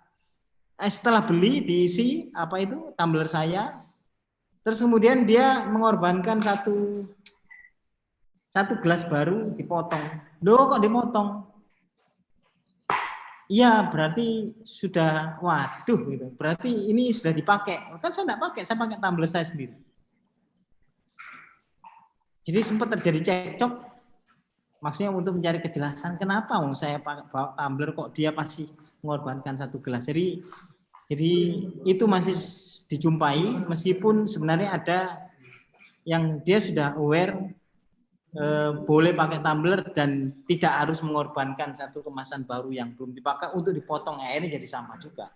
S5: setelah beli diisi apa itu tumbler saya, terus kemudian dia mengorbankan satu gelas baru dipotong. Loh kok dipotong? Iya, berarti sudah, waduh gitu. Berarti ini sudah dipakai. Kan saya enggak pakai, saya pakai tumbler saya sendiri. Jadi sempat terjadi cekcok. Maksudnya untuk mencari kejelasan kenapa saya pakai bawa tumbler kok dia pasti mengorbankan satu gelas. Jadi itu masih dijumpai meskipun sebenarnya ada yang dia sudah aware boleh pakai tumbler dan tidak harus mengorbankan satu kemasan baru yang belum dipakai untuk dipotong, akhirnya jadi sama juga.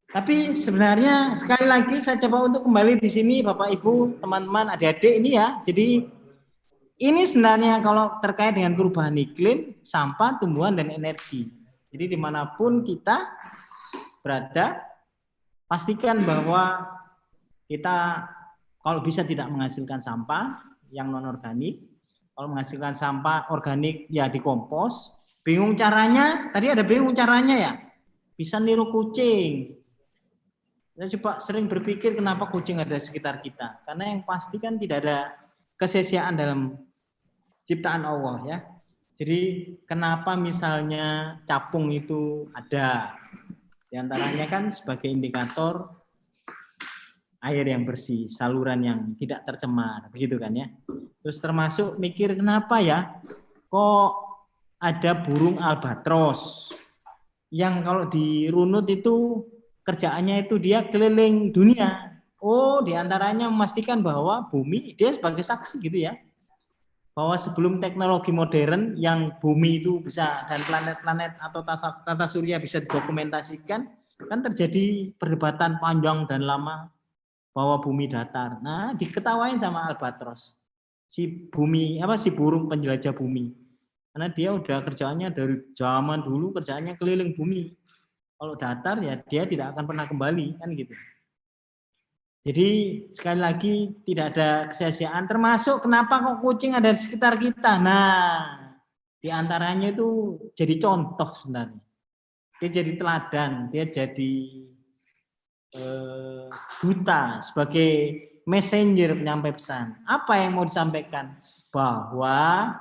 S5: Tapi sebenarnya sekali lagi saya coba untuk kembali di sini Bapak Ibu, teman-teman, adik-adik ini ya. Jadi ini sebenarnya kalau terkait dengan perubahan iklim, sampah, tumbuhan dan energi. Jadi dimanapun kita berada, pastikan bahwa kita kalau bisa tidak menghasilkan sampah yang non-organik. Kalau menghasilkan sampah organik ya dikompos. Bingung caranya? Tadi ada bingung caranya ya? Bisa niru kucing. Saya coba sering berpikir kenapa kucing ada di sekitar kita. Karena yang pasti kan tidak ada kesia-siaan dalam ciptaan Allah ya. Jadi kenapa misalnya capung itu ada? Di antaranya kan sebagai indikator air yang bersih, saluran yang tidak tercemar, begitu kan ya. Terus termasuk mikir kenapa ya kok ada burung albatros yang kalau dirunut itu kerjaannya itu dia keliling dunia. Oh, diantaranya memastikan bahwa bumi, dia sebagai saksi gitu ya, bahwa sebelum teknologi modern yang bumi itu bisa dan planet-planet atau tata surya bisa didokumentasikan, kan terjadi perdebatan panjang dan lama bahwa bumi datar. Nah, diketawain sama albatros. si burung penjelajah bumi. Karena dia udah kerjaannya dari zaman dulu, kerjaannya keliling bumi. Kalau datar ya dia tidak akan pernah kembali, kan gitu. Jadi sekali lagi tidak ada kesia-siaan, termasuk kenapa kok kucing ada di sekitar kita. Nah, di antaranya itu jadi contoh sebenarnya. Dia jadi teladan, dia jadi duta sebagai messenger penyampai pesan. Apa yang mau disampaikan? Bahwa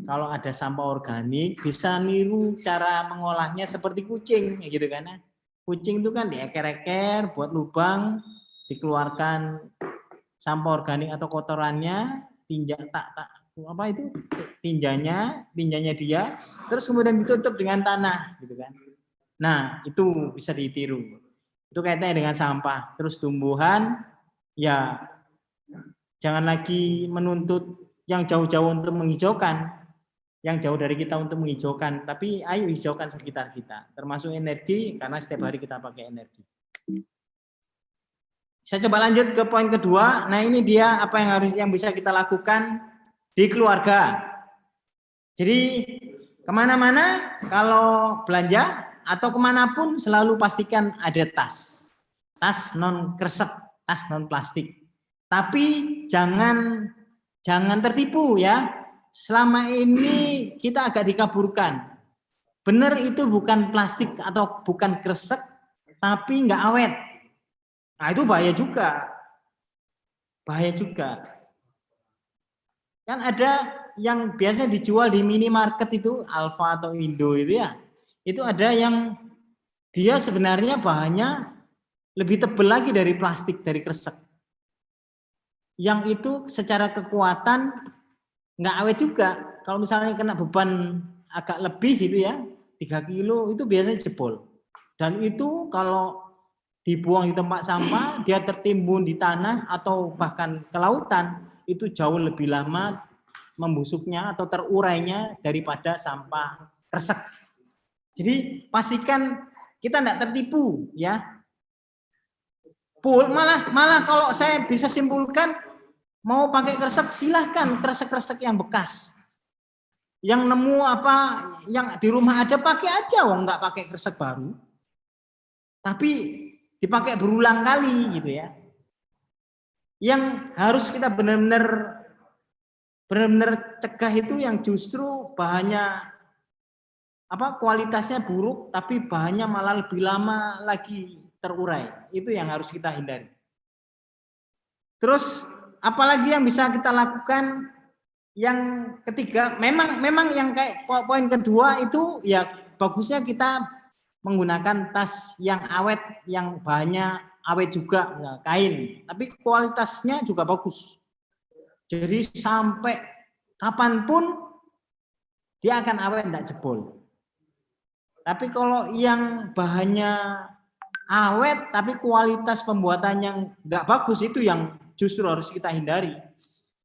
S5: kalau ada sampah organik bisa niru cara mengolahnya seperti kucing, gitu kan ya. Kucing itu kan dieker-eker buat lubang, dikeluarkan sampah organik atau kotorannya, tinjanya dia, terus kemudian ditutup dengan tanah, gitu kan. Nah, itu bisa ditiru. Itu kaitannya dengan sampah. Terus tumbuhan, ya jangan lagi menuntut yang jauh-jauh untuk menghijaukan, yang jauh dari kita untuk menghijaukan, tapi ayo hijaukan sekitar kita, termasuk energi, karena setiap hari kita pakai energi. Saya coba lanjut ke poin kedua. Nah, ini dia apa yang bisa kita lakukan di keluarga. Jadi kemana-mana kalau belanja atau kemanapun selalu pastikan ada tas non kresek, tas non plastik. Tapi jangan tertipu ya. Selama ini kita agak dikaburkan. Benar itu bukan plastik atau bukan kresek, tapi nggak awet. Nah, itu bahaya juga. Kan ada yang biasanya dijual di minimarket itu, Alfa atau Indo itu ya. Itu ada yang dia sebenarnya bahannya lebih tebal lagi dari plastik, dari kresek. Yang itu secara kekuatan nggak awet juga. Kalau misalnya kena beban agak lebih gitu ya, 3 kilo itu biasanya jebol. Dan itu kalau dibuang di tempat sampah, dia tertimbun di tanah atau bahkan ke lautan, itu jauh lebih lama membusuknya atau terurainya daripada sampah kresek. Jadi pastikan kita tidak tertipu ya. Malah kalau saya bisa simpulkan, mau pakai kresek silahkan, kresek-kresek yang bekas. Yang nemu apa yang di rumah ada pakai aja, nggak pakai kresek baru. Tapi dipakai berulang kali gitu ya. Yang harus kita benar-benar cegah itu yang justru bahannya kualitasnya buruk tapi bahannya malah lebih lama lagi terurai. Itu yang harus kita hindari. Terus apalagi yang bisa kita lakukan? Yang ketiga, memang yang kayak poin kedua itu ya bagusnya kita menggunakan tas yang awet, yang bahannya awet juga, ya, kain, tapi kualitasnya juga bagus. Jadi sampai kapanpun dia akan awet, tidak jebol. Tapi kalau yang bahannya awet tapi kualitas pembuatannya nggak bagus, itu yang justru harus kita hindari.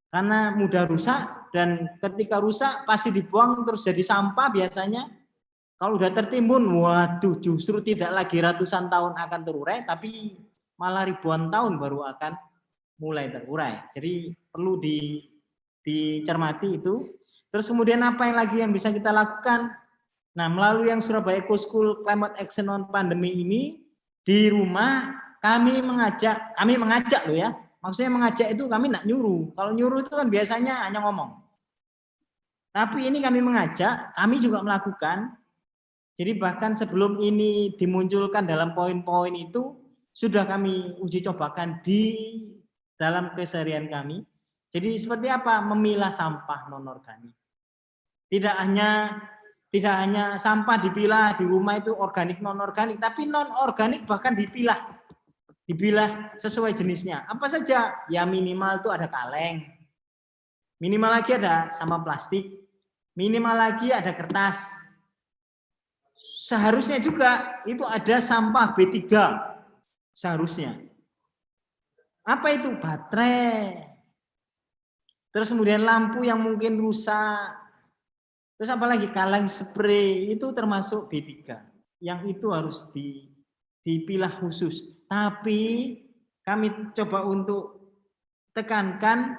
S5: Karena mudah rusak, dan ketika rusak pasti dibuang terus jadi sampah biasanya. Kalau udah tertimbun, waduh, justru tidak lagi ratusan tahun akan terurai, tapi malah ribuan tahun baru akan mulai terurai. Jadi perlu dicermati itu. Terus kemudian apa yang lagi yang bisa kita lakukan? Nah, melalui yang Surabaya Eco School Climate Action on Pandemi ini, di rumah kami mengajak loh ya. Maksudnya mengajak itu kami tidak nyuruh. Kalau nyuruh itu kan biasanya hanya ngomong. Tapi ini kami mengajak, kami juga melakukan. Jadi bahkan sebelum ini dimunculkan dalam poin-poin itu, sudah kami uji cobakan di dalam keseharian kami. Jadi seperti apa? Memilah sampah non-organik. Tidak hanya sampah dipilah di rumah itu organik non-organik, tapi non-organik bahkan dipilah sesuai jenisnya. Apa saja? Ya minimal itu ada kaleng. Minimal lagi ada sampah plastik. Minimal lagi ada kertas. Seharusnya juga itu ada sampah B3. Seharusnya. Apa itu? Baterai. Terus kemudian lampu yang mungkin rusak. Terus apalagi kaleng spray itu termasuk B3. Yang itu harus dipilah khusus. Tapi kami coba untuk tekankan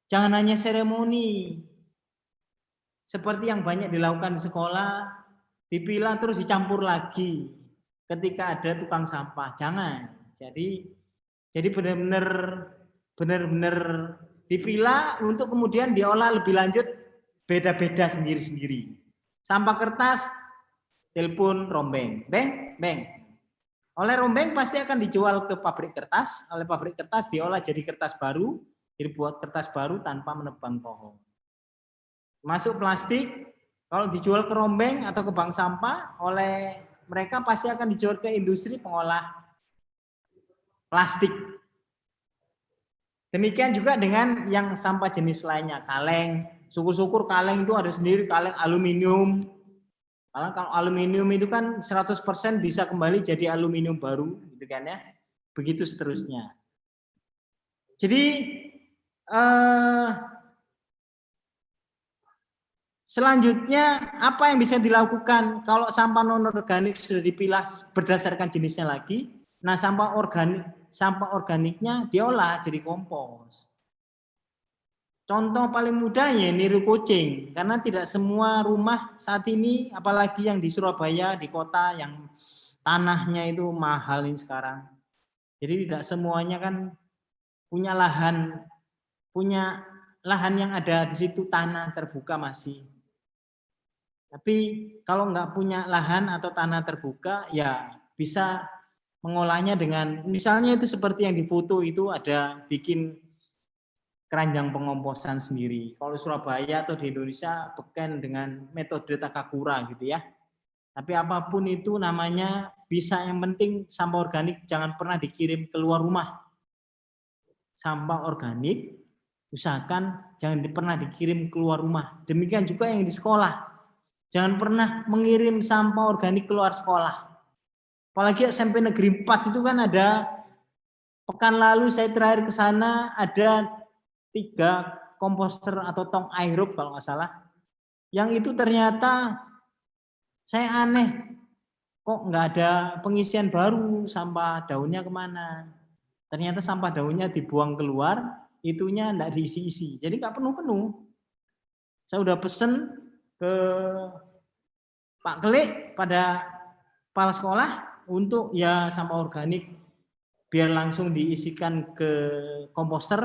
S5: Jangan hanya seremoni seperti yang banyak dilakukan di sekolah, dipilah terus dicampur lagi ketika ada tukang sampah. Jangan. Jadi benar-benar dipilah untuk kemudian diolah lebih lanjut, beda-beda sendiri-sendiri. Sampah kertas, telepon rombeng, beng. Oleh rombeng pasti akan dijual ke pabrik kertas, oleh pabrik kertas diolah jadi kertas baru, jadi buat kertas baru tanpa menebang pohon. Masuk plastik, kalau dijual ke rombeng atau ke bank sampah, oleh mereka pasti akan dijual ke industri pengolah plastik. Demikian juga dengan yang sampah jenis lainnya, kaleng. Syukur-syukur kaleng itu ada sendiri, kaleng aluminium. Kalau aluminium itu kan 100% bisa kembali jadi aluminium baru, gitu kan ya. Begitu seterusnya. Jadi selanjutnya apa yang bisa dilakukan kalau sampah non-organik sudah dipilah berdasarkan jenisnya lagi? Nah, sampah organiknya diolah jadi kompos. Contoh paling mudah ya niru kucing, karena tidak semua rumah saat ini, apalagi yang di Surabaya, di kota yang tanahnya itu mahal ini sekarang. Jadi tidak semuanya kan punya lahan yang ada di situ tanah terbuka masih. Tapi kalau nggak punya lahan atau tanah terbuka, ya bisa mengolahnya dengan, misalnya itu seperti yang di foto itu ada bikin keranjang pengomposan sendiri. Kalau Surabaya atau di Indonesia bukan dengan metode Takakura gitu ya. Tapi apapun itu namanya bisa, yang penting sampah organik jangan pernah dikirim keluar rumah. Sampah organik usahakan jangan pernah dikirim keluar rumah. Demikian juga yang di sekolah. Jangan pernah mengirim sampah organik keluar sekolah. Apalagi SMP Negeri 4 itu kan ada, pekan lalu saya terakhir ke sana ada 3 komposter atau tong aerob kalau nggak salah. Yang itu ternyata saya aneh, kok nggak ada pengisian baru, sampah daunnya kemana? Ternyata sampah daunnya dibuang keluar, itunya nggak diisi-isi. Jadi nggak penuh-penuh. Saya udah pesen ke Pak Kelik pada kepala sekolah untuk ya sampah organik biar langsung diisikan ke komposter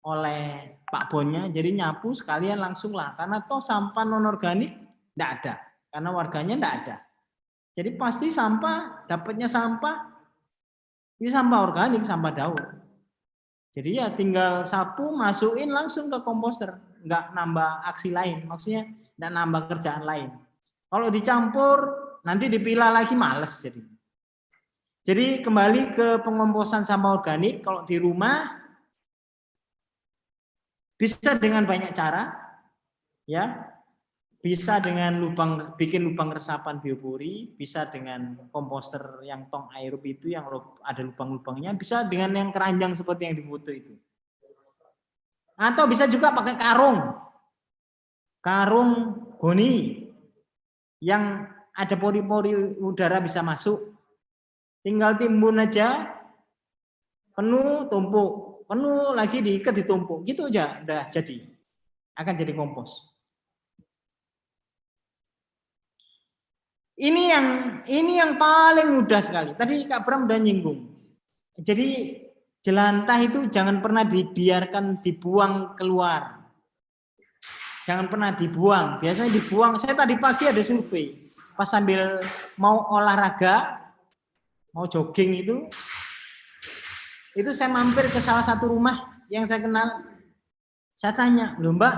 S5: oleh Pak Bonnya, jadi nyapu sekalian langsung lah, karena toh sampah non organik tidak ada, karena warganya tidak ada. Jadi pasti sampah, dapatnya sampah, ini sampah organik, sampah daur. Jadi ya tinggal sapu, masukin langsung ke komposter, nggak nambah aksi lain, maksudnya nggak nambah kerjaan lain. Kalau dicampur nanti dipilah lagi males jadi. Jadi kembali ke pengomposan sampah organik, kalau di rumah bisa dengan banyak cara, ya, bisa dengan bikin lubang resapan biopori, bisa dengan komposter yang tong aerob itu yang ada lubang-lubangnya, bisa dengan yang keranjang seperti yang di foto itu. Atau bisa juga pakai karung goni yang ada pori-pori udara bisa masuk, tinggal timbun aja, penuh tumpuk. Penuh lagi diikat ditumpuk, gitu aja udah jadi, akan jadi kompos. Ini yang paling mudah sekali. Tadi Kak Bram udah nyinggung. Jadi jelantah itu jangan pernah dibiarkan dibuang keluar. Jangan pernah dibuang. Biasanya dibuang. Saya tadi pagi ada survei, pas sambil mau olahraga, mau jogging itu saya mampir ke salah satu rumah yang saya kenal. Saya tanya, "Loh Mbak,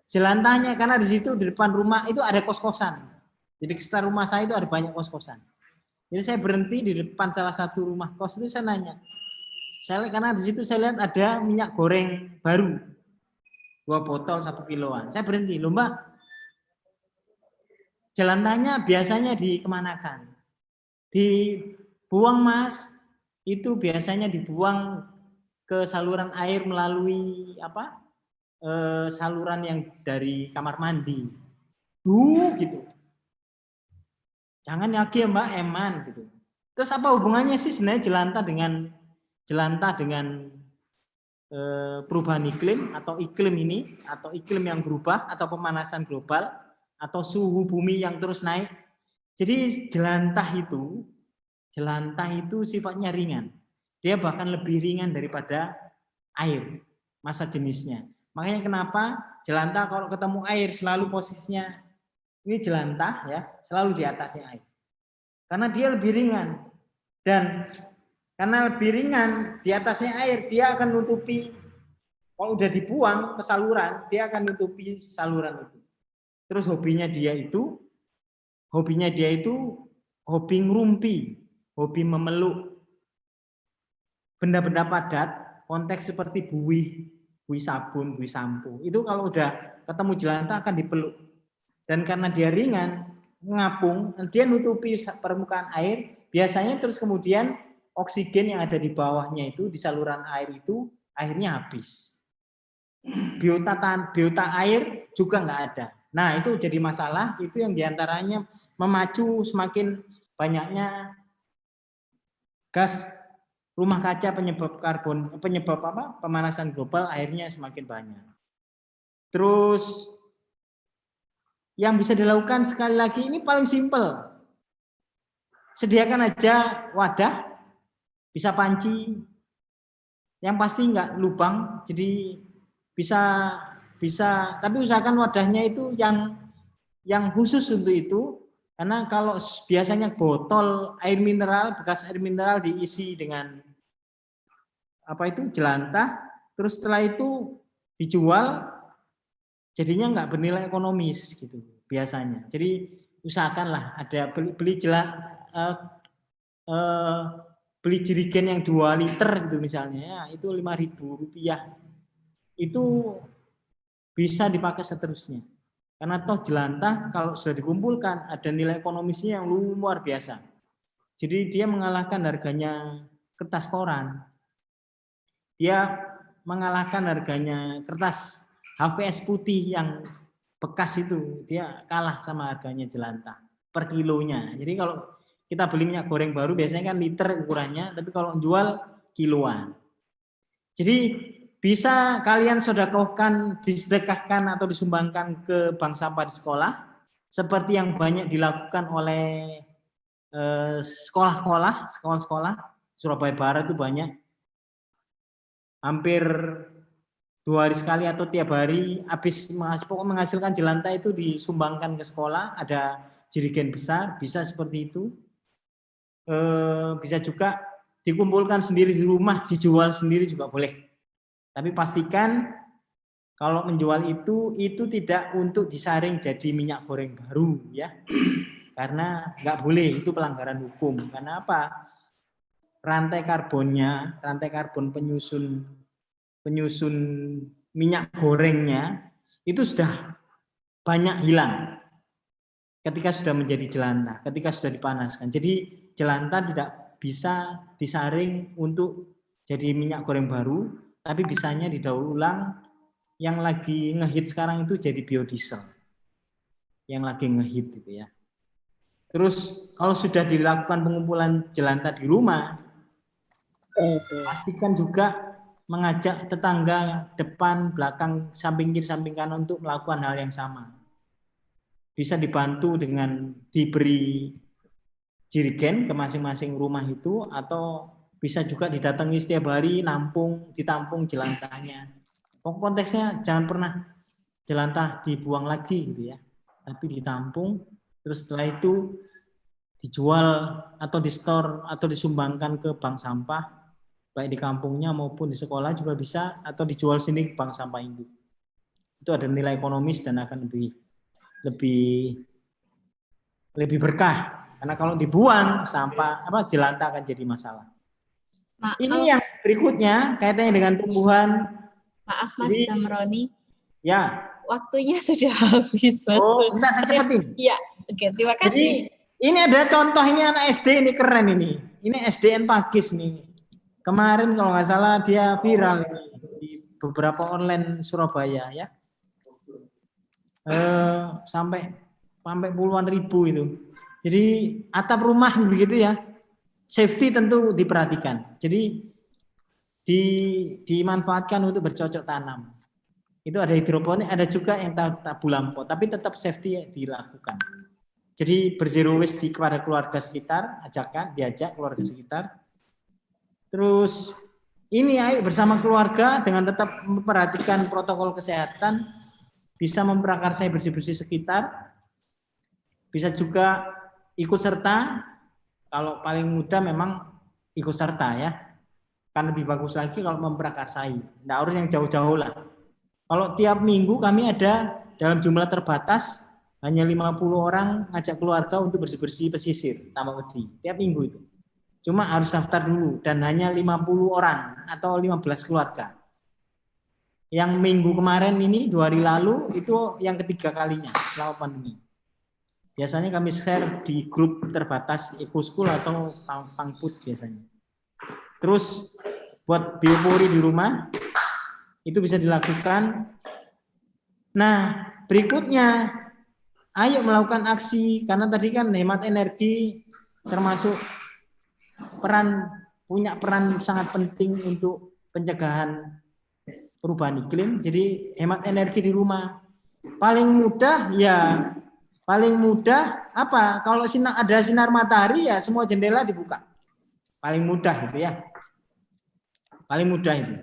S5: jelantahnya?" Karena di situ di depan rumah itu ada kos-kosan. Jadi sekitar rumah saya itu ada banyak kos-kosan. Jadi saya berhenti di depan salah satu rumah kos itu, saya nanya. Karena di situ saya lihat ada minyak goreng baru. 2 botol 1 kiloan. Saya berhenti, "Loh Mbak, jelantahnya biasanya dikemanakan?" "Dibuang Mas. Itu biasanya dibuang ke saluran air melalui saluran yang dari kamar mandi." Gitu. Jangan lagi ya Mbak, eman gitu. Terus apa hubungannya sih sebenarnya jelantah dengan perubahan iklim atau iklim ini, atau iklim yang berubah, atau pemanasan global, atau suhu bumi yang terus naik. Jadi jelantah itu sifatnya ringan. Dia bahkan lebih ringan daripada air, massa jenisnya. Makanya kenapa jelantah kalau ketemu air selalu posisinya ini jelantah ya, selalu di atasnya air. Karena dia lebih ringan. Dan karena lebih ringan di atasnya air, dia akan nutupi, kalau udah dibuang ke saluran, dia akan nutupi saluran itu. Terus hobinya dia itu hobi ngerumpi, hobi memeluk benda-benda padat, konteks seperti buih sabun, buih sampo. Itu kalau udah ketemu jelantah akan dipeluk. Dan karena dia ringan, ngapung, dia nutupi permukaan air, biasanya terus kemudian oksigen yang ada di bawahnya itu, di saluran air itu, airnya habis. Biota air juga nggak ada. Nah, itu jadi masalah, itu yang diantaranya memacu semakin banyaknya gas rumah kaca penyebab pemanasan global, airnya semakin banyak. Terus yang bisa dilakukan sekali lagi ini paling simpel. Sediakan aja wadah, bisa panci, yang pasti nggak lubang, jadi bisa, tapi usahakan wadahnya itu yang khusus untuk itu, karena kalau biasanya botol air mineral, bekas air mineral diisi dengan jelantah, terus setelah itu dijual, jadinya nggak bernilai ekonomis gitu biasanya. Jadi usahakanlah ada beli jerigen yang 2 liter gitu misalnya, ya, itu Rp5.000. Itu bisa dipakai seterusnya. Karena toh jelantah kalau sudah dikumpulkan ada nilai ekonomisnya yang luar biasa. Jadi dia mengalahkan harganya kertas koran. Dia mengalahkan harganya kertas HVS putih yang bekas itu, dia kalah sama harganya jelantah per kilonya. Jadi kalau kita beli minyak goreng baru biasanya kan liter ukurannya, tapi kalau jual kiloan. Jadi bisa kalian sedekahkan, disedekahkan atau disumbangkan ke bank sampah di sekolah, seperti yang banyak dilakukan oleh sekolah-sekolah Surabaya Barat itu banyak. Hampir 2 hari sekali atau tiap hari habis menghasilkan jelantah itu disumbangkan ke sekolah, ada jerigen besar, bisa seperti itu. Bisa juga dikumpulkan sendiri di rumah, dijual sendiri juga boleh. Tapi pastikan kalau menjual itu tidak untuk disaring jadi minyak goreng baru ya. Karena nggak boleh, itu pelanggaran hukum. Karena apa? Rantai karbon penyusun minyak gorengnya itu sudah banyak hilang ketika sudah menjadi jelantah, ketika sudah dipanaskan. Jadi jelantah tidak bisa disaring untuk jadi minyak goreng baru, tapi bisanya didaur ulang. Yang lagi ngehit sekarang itu jadi biodiesel, yang lagi ngehit gitu ya. Terus kalau sudah dilakukan pengumpulan jelantah di rumah, pastikan juga mengajak tetangga depan, belakang, samping kiri, samping kanan untuk melakukan hal yang sama. Bisa dibantu dengan diberi jerigen ke masing-masing rumah itu, atau bisa juga didatangi setiap hari, ditampung jelantahnya. Konteksnya jangan pernah jelantah dibuang lagi gitu ya, tapi ditampung, terus setelah itu dijual atau di-store atau disumbangkan ke bank sampah, baik di kampungnya maupun di sekolah juga bisa, atau dijual sini ke bank sampah induk. Itu ada nilai ekonomis dan akan lebih berkah. Karena kalau dibuang sampah jelantah akan jadi masalah. Maaf. Ini yang berikutnya kaitannya dengan tumbuhan.
S1: Maaf Mas Samroni.
S5: Ya.
S1: Waktunya sudah habis Mas.
S5: Oh, sebentar saya cepetin.
S1: Iya, oke, terima kasih.
S5: Jadi ini ada contoh, ini anak SD, ini keren ini. Ini SDN Pakis nih. Kemarin kalau nggak salah dia viral ini, di beberapa online Surabaya ya. Sampai puluhan ribu itu. Jadi atap rumah begitu ya. Safety tentu diperhatikan. Jadi dimanfaatkan untuk bercocok tanam. Itu ada hidroponik, ada juga yang tabung lampau, tapi tetap safety dilakukan. Jadi berzero waste kepada keluarga sekitar, diajak keluarga sekitar. Terus ini ayo bersama keluarga dengan tetap memperhatikan protokol kesehatan, bisa memprakarsai bersih-bersih sekitar, bisa juga ikut serta. Kalau paling mudah memang ikut serta ya, kan lebih bagus lagi kalau memprakarsai. Nggak harus yang jauh-jauh lah. Kalau tiap minggu kami ada dalam jumlah terbatas hanya 50 orang ngajak keluarga untuk bersih-bersih pesisir Tambak Wedi tiap minggu itu. Cuma harus daftar dulu dan hanya 50 orang atau 15 keluarga. Yang minggu kemarin ini 2 hari lalu itu yang ketiga kalinya selama pandemi. Biasanya kami share di grup terbatas EcoSchool atau Pangput biasanya. Terus buat biopori di rumah itu bisa dilakukan. Nah, berikutnya ayo melakukan aksi karena tadi kan hemat energi termasuk punya peran sangat penting untuk pencegahan perubahan iklim. Jadi hemat energi di rumah. Paling mudah apa? Kalau ada sinar matahari ya semua jendela dibuka. Paling mudah gitu ya. Paling mudah itu.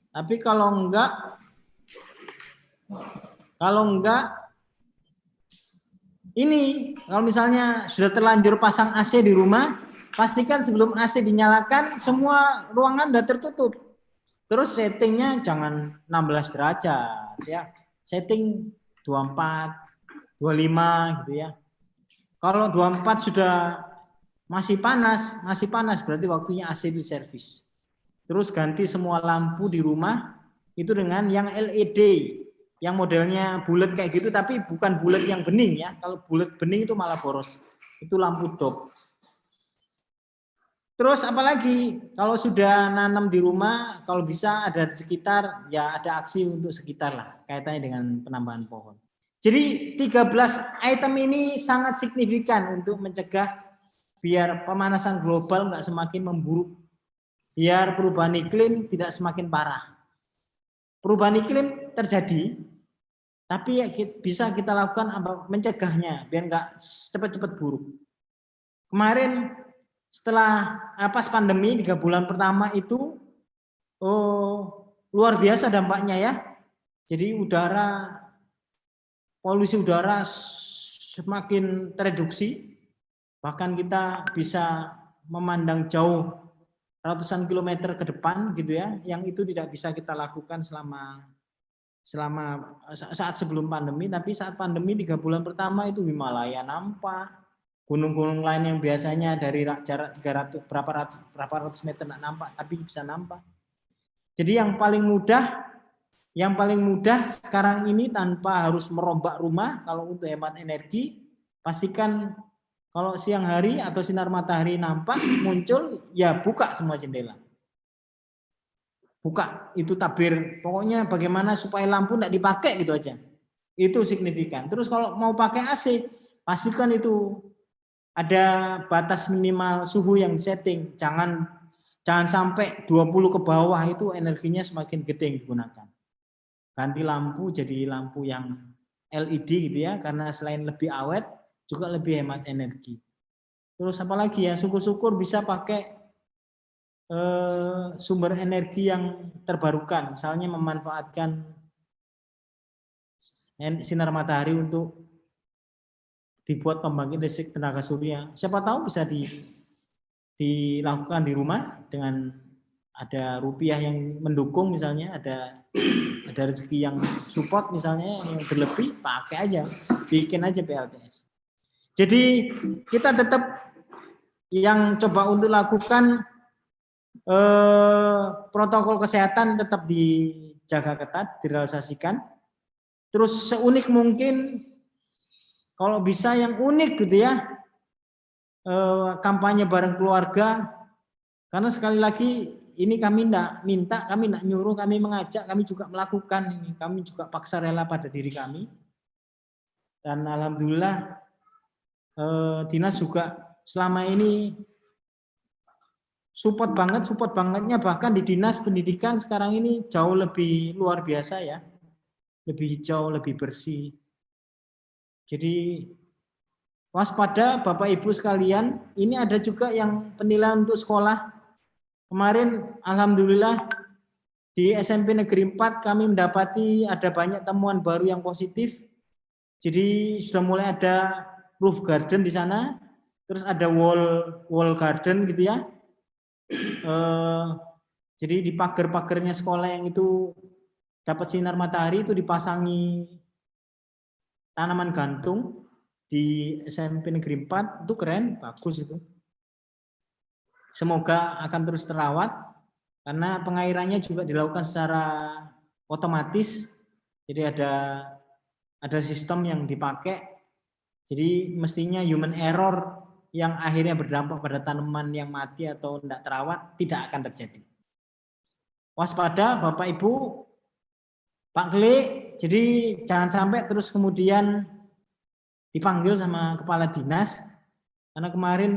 S5: Tapi kalau enggak ini kalau misalnya sudah terlanjur pasang AC di rumah, pastikan sebelum AC dinyalakan semua ruangan sudah tertutup. Terus settingnya jangan 16 derajat ya. Setting 24, 25 gitu ya. Kalau 24 sudah masih panas berarti waktunya AC itu servis. Terus ganti semua lampu di rumah itu dengan yang LED, yang modelnya bulat kayak gitu, tapi bukan bulat yang bening ya. Kalau bulat bening itu malah boros. Itu lampu dop. Terus apalagi kalau sudah nanam di rumah, kalau bisa ada di sekitar, ya ada aksi untuk sekitar lah, kaitannya dengan penambahan pohon. Jadi 13 item ini sangat signifikan untuk mencegah biar pemanasan global nggak semakin memburuk. Biar perubahan iklim tidak semakin parah. Perubahan iklim terjadi, tapi bisa kita lakukan mencegahnya biar nggak cepat-cepat buruk. Kemarin setelah pas pandemi 3 bulan pertama itu luar biasa dampaknya ya. Jadi polusi udara semakin tereduksi, bahkan kita bisa memandang jauh ratusan kilometer ke depan gitu ya, yang itu tidak bisa kita lakukan saat sebelum pandemi, tapi saat pandemi 3 bulan pertama itu Himalaya nampak, gunung-gunung lain yang biasanya dari jarak 300 berapa ratus meter tidak nampak, tapi bisa nampak. Jadi yang paling mudah sekarang ini tanpa harus merombak rumah, kalau untuk hemat energi, pastikan kalau siang hari atau sinar matahari nampak muncul, ya buka semua jendela. Buka, itu tabir. Pokoknya bagaimana supaya lampu tidak dipakai gitu aja. Itu signifikan. Terus kalau mau pakai AC, pastikan itu ada batas minimal suhu yang setting. Jangan sampai 20 ke bawah, itu energinya semakin gede yang digunakan. Ganti lampu jadi lampu yang LED gitu ya, karena selain lebih awet, juga lebih hemat energi. Terus apalagi ya, syukur-syukur bisa pakai sumber energi yang terbarukan, misalnya memanfaatkan sinar matahari untuk dibuat pembangkit listrik tenaga surya. Siapa tahu bisa dilakukan di rumah dengan ada rupiah yang mendukung, misalnya ada rezeki yang support misalnya yang berlebih, pakai aja, bikin aja PLTS. Jadi kita tetap yang coba untuk lakukan protokol kesehatan tetap dijaga ketat, direalisasikan. Terus seunik mungkin, kalau bisa yang unik gitu ya, kampanye bareng keluarga. Karena sekali lagi ini kami tidak minta, kami tidak nyuruh, kami mengajak, kami juga melakukan ini. Kami juga paksa rela pada diri kami. Dan alhamdulillah dinas juga selama ini support bangetnya bahkan di dinas pendidikan sekarang ini jauh lebih luar biasa ya. Lebih hijau, lebih bersih. Jadi waspada Bapak Ibu sekalian, ini ada juga yang penilaian untuk sekolah. Kemarin alhamdulillah di SMP Negeri 4 kami mendapati ada banyak temuan baru yang positif. Jadi sudah mulai ada roof garden di sana, terus ada wall garden gitu ya. Jadi di pagar-pagarnya sekolah yang itu dapat sinar matahari itu dipasangi tanaman gantung di SMP Negeri 4, itu keren, bagus itu. Semoga akan terus terawat karena pengairannya juga dilakukan secara otomatis. Jadi ada sistem yang dipakai. Jadi mestinya human error yang akhirnya berdampak pada tanaman yang mati atau tidak terawat tidak akan terjadi. Waspada Bapak Ibu, Pak Klik, jadi jangan sampai terus kemudian dipanggil sama kepala dinas, karena kemarin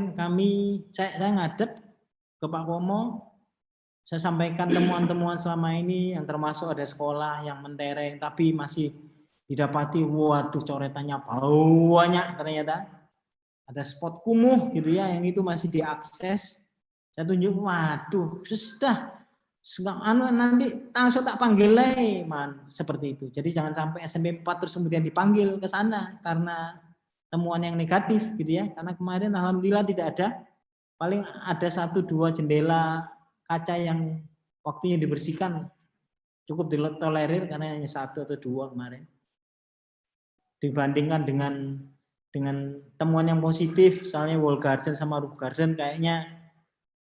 S5: saya ngadep ke Pak Komo, saya sampaikan temuan-temuan selama ini yang termasuk ada sekolah yang mentereng, tapi masih didapati, waduh coretannya banyak ternyata, ada spot kumuh gitu ya, yang itu masih diakses, saya tunjuk, waduh sudah, nanti langsung tak panggil lagi, seperti itu. Jadi jangan sampai SMP 4 terus kemudian dipanggil ke sana karena temuan yang negatif gitu ya. Karena kemarin alhamdulillah tidak ada, paling ada 1-2 jendela kaca yang waktunya dibersihkan cukup ditolerir karena hanya 1 atau 2 kemarin. Dibandingkan dengan temuan yang positif, misalnya wall garden sama roof garden kayaknya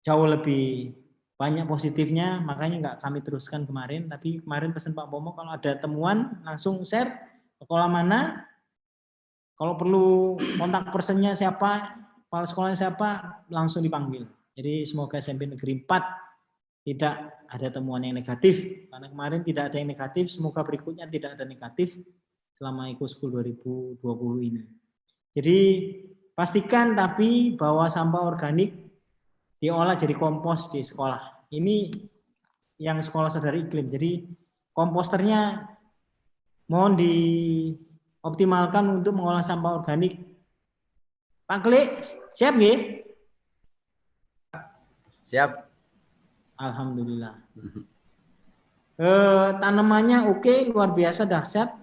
S5: jauh lebih banyak positifnya, makanya nggak kami teruskan kemarin. Tapi kemarin pesan Pak Pomo kalau ada temuan langsung share sekolah mana, kalau perlu kontak personnya siapa, kepala sekolahnya siapa, langsung dipanggil. Jadi semoga SMP Negeri 4 tidak ada temuan yang negatif, karena kemarin tidak ada yang negatif, semoga berikutnya tidak ada negatif selama Eko-School 2020 ini. Jadi pastikan tapi bahwa sampah organik diolah jadi kompos di sekolah. Ini yang sekolah sadar iklim. Jadi komposternya mohon dioptimalkan untuk mengolah sampah organik. Pak Klik, siap nggih?
S4: Siap.
S5: Alhamdulillah. Tanamannya oke, luar biasa dahsyat.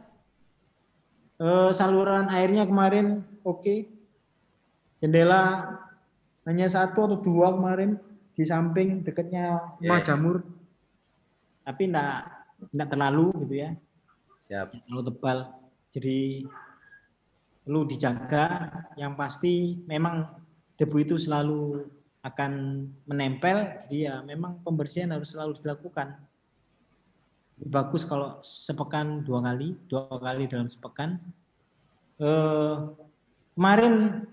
S5: Saluran airnya kemarin oke. Jendela hanya 1 atau 2 kemarin di samping dekatnya rumah jamur, tapi enggak terlalu gitu ya.
S4: Siap.
S5: Terlalu tebal, jadi perlu dijaga. Yang pasti memang debu itu selalu akan menempel, jadi ya memang pembersihan harus selalu dilakukan. Bagus kalau sepekan 2 kali dalam sepekan. Kemarin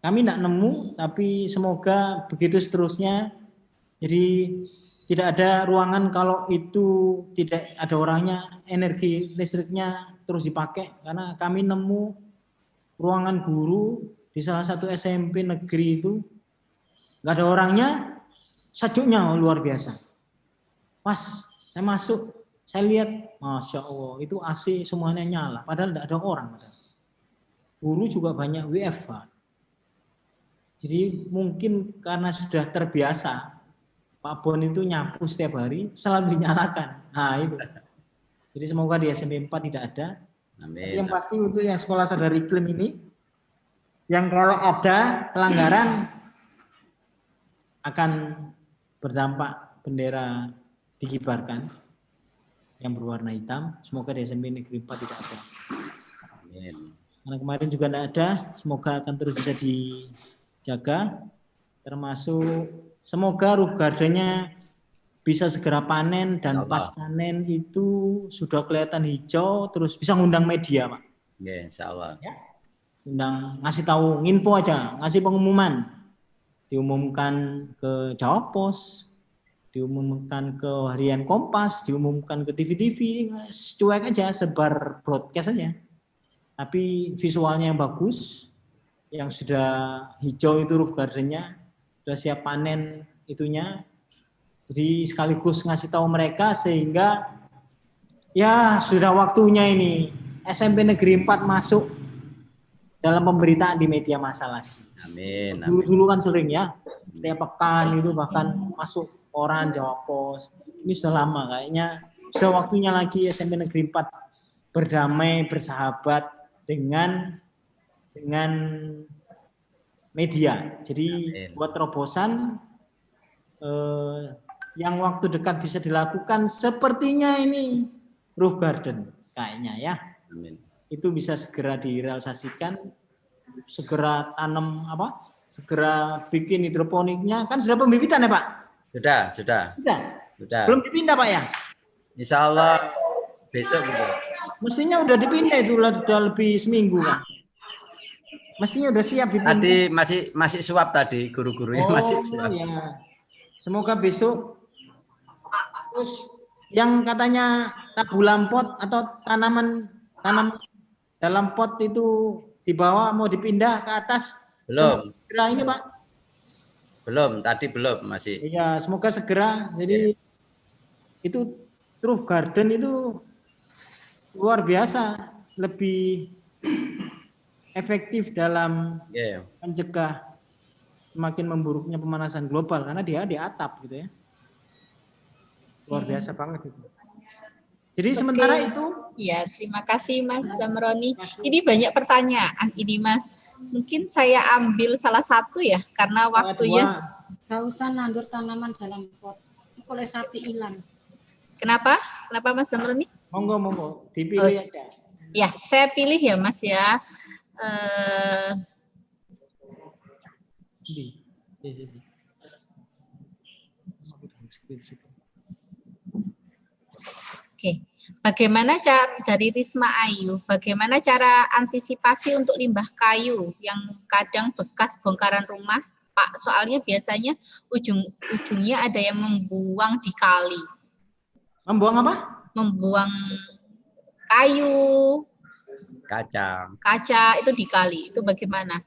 S5: kami tidak nemu, tapi semoga begitu seterusnya. Jadi tidak ada ruangan kalau itu tidak ada orangnya, energi listriknya terus dipakai. Karena kami nemu ruangan guru di salah satu SMP negeri itu nggak ada orangnya, sejuknya luar biasa. Pas saya masuk, saya lihat, Masya Allah, itu AC semuanya nyala, padahal tidak ada orang. Guru juga banyak WFH. Jadi mungkin karena sudah terbiasa, Pak Bon itu nyapu setiap hari, selalu dinyalakan. Nah itu. Jadi semoga di SMP 4 tidak ada.
S4: Amin.
S5: Yang pasti untuk yang sekolah sadar iklim ini, yang kalau ada pelanggaran akan berdampak bendera dikibarkan yang berwarna hitam. Semoga di SMP Negeri 4 tidak ada.
S4: Amin.
S5: Karena kemarin juga tidak ada, semoga akan terus bisa dijaga, termasuk semoga roof gardennya bisa segera panen dan pas panen itu sudah kelihatan hijau, terus bisa ngundang media, Pak.
S4: Ya, insya Allah.
S5: Ya. Undang, ngasih tahu, info aja, ngasih pengumuman, diumumkan ke Jawa Pos, diumumkan ke Harian Kompas, diumumkan ke TV-TV, cuek aja, sebar broadcast aja. Tapi visualnya yang bagus, yang sudah hijau itu roof gardennya, sudah siap panen itunya. Jadi sekaligus ngasih tahu mereka sehingga ya sudah waktunya ini SMP Negeri 4 masuk dalam pemberitaan di media massa lagi.
S4: Amin.
S5: Dulu kan sering ya, tiap pekan itu bahkan masuk koran Jawa Pos. Ini sudah lama kayaknya, sudah waktunya lagi SMP Negeri 4 berdamai, bersahabat dengan media. Jadi buat terobosan yang waktu dekat bisa dilakukan sepertinya ini roof garden kayaknya ya.
S4: Amin.
S5: Itu bisa segera direalisasikan, segera tanam segera bikin hidroponiknya. Kan sudah pembibitan ya Pak?
S4: Sudah.
S5: Belum dipindah Pak ya?
S4: Insya Allah besok gitu.
S5: Mestinya udah dipindah itu udah lebih seminggu kan? Mestinya udah siap dipindah.
S4: Tadi masih suap tadi, guru-gurunya masih suap.
S5: Ya. Semoga besok. Terus yang katanya tabulam pot atau tanam dalam pot itu di bawah mau dipindah ke atas.
S4: Belum.
S5: Segera ini Pak.
S4: Tadi belum masih.
S5: Iya, semoga segera. Jadi itu roof garden itu luar biasa, lebih efektif dalam mencegah semakin memburuknya pemanasan global karena dia di atap gitu ya. Luar biasa banget itu. Jadi sementara itu.
S1: Ya, terima kasih Mas Zamroni. Ini banyak pertanyaan ini Mas. Mungkin saya ambil salah satu ya, karena waktunya.
S12: Gak usah nandur tanaman dalam pot. Oleh sapi hilang.
S1: Kenapa? Kenapa Mas Zamroni?
S5: Monggo, dipilih aja.
S1: Ya, saya pilih ya Mas ya. Oke, bagaimana cara dari Risma Ayu? Bagaimana cara antisipasi untuk limbah kayu yang kadang bekas bongkaran rumah, Pak? Soalnya biasanya ujung-ujungnya ada yang membuang di kali.
S5: Membuang apa?
S1: Membuang kayu,
S4: kaca
S1: itu di kali. Itu bagaimana?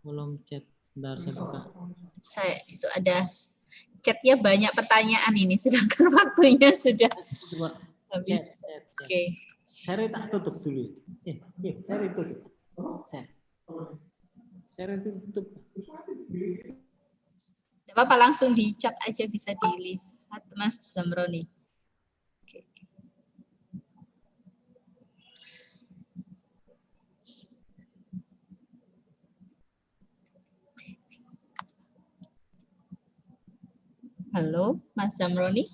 S5: Belum chat, bentar saya buka.
S1: Itu ada chatnya banyak pertanyaan ini, sedangkan waktunya sudah habis. Oke.
S5: Share tak tutup dulu. Share tutup. Share tutup.
S1: Bapak langsung di chat aja bisa dilihat Mas Zamroni. Oke. Halo, Mas Zamroni.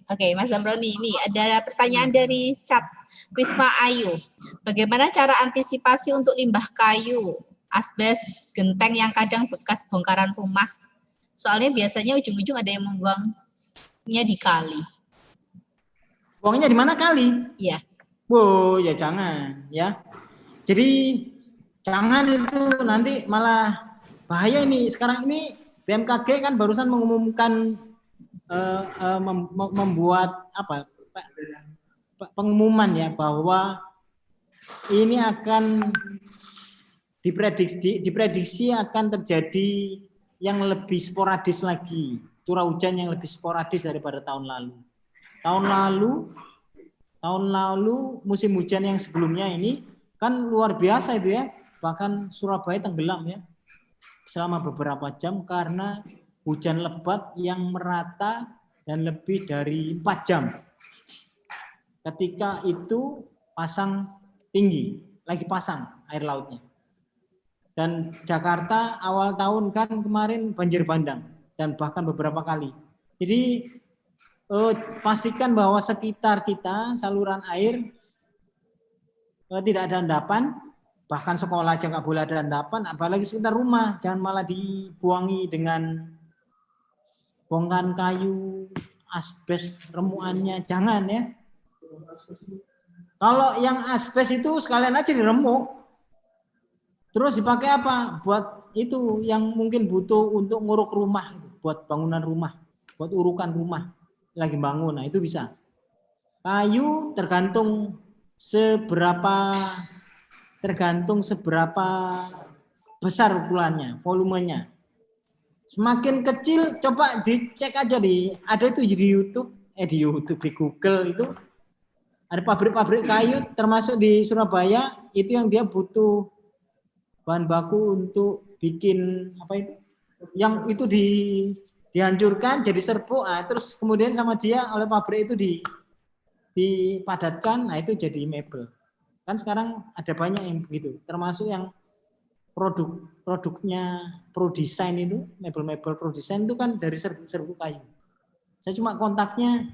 S1: Oke, Mas Zamroni, ini ada pertanyaan dari chat Risma Ayu. Bagaimana cara antisipasi untuk limbah kayu, asbes, genteng yang kadang bekas bongkaran rumah? Soalnya biasanya ujung-ujung ada yang membuangnya di kali.
S5: Buangnya di mana kali?
S1: Iya.
S5: Oh ya jangan ya. Jadi jangan itu nanti malah bahaya ini. Sekarang ini BMKG kan barusan mengumumkan membuat pengumuman ya bahwa ini akan diprediksi akan terjadi yang lebih sporadis lagi, curah hujan yang lebih sporadis daripada tahun lalu. Tahun lalu musim hujan yang sebelumnya ini kan luar biasa itu ya, bahkan Surabaya tenggelam ya selama beberapa jam karena hujan lebat yang merata dan lebih dari 4 jam. Ketika itu pasang tinggi, lagi pasang air lautnya. Dan Jakarta awal tahun kan kemarin banjir bandang dan bahkan beberapa kali. Jadi pastikan bahwa sekitar kita saluran air tidak ada endapan, bahkan sekolah aja nggak boleh ada endapan, apalagi sekitar rumah, jangan malah dibuangi dengan bongkahan kayu, asbes remuannya, jangan ya. Kalau yang asbes itu sekalian aja diremuk, terus dipakai apa? Buat itu yang mungkin butuh untuk nguruk rumah, buat bangunan rumah, buat urukan rumah. Lagi bangun, nah itu bisa. kayu tergantung seberapa besar ukurannya, volumenya. Semakin kecil, coba dicek aja ada itu di YouTube, di Google itu ada pabrik-pabrik kayu termasuk di Surabaya itu yang dia butuh bahan baku untuk bikin apa itu, yang itu dihancurkan jadi serbuk, terus kemudian sama dia oleh pabrik itu dipadatkan, nah itu jadi mebel. Kan sekarang ada banyak yang begitu, termasuk yang produknya ProDesign itu, mebel-mebel ProDesign itu kan dari serbuk kayu. Saya cuma kontaknya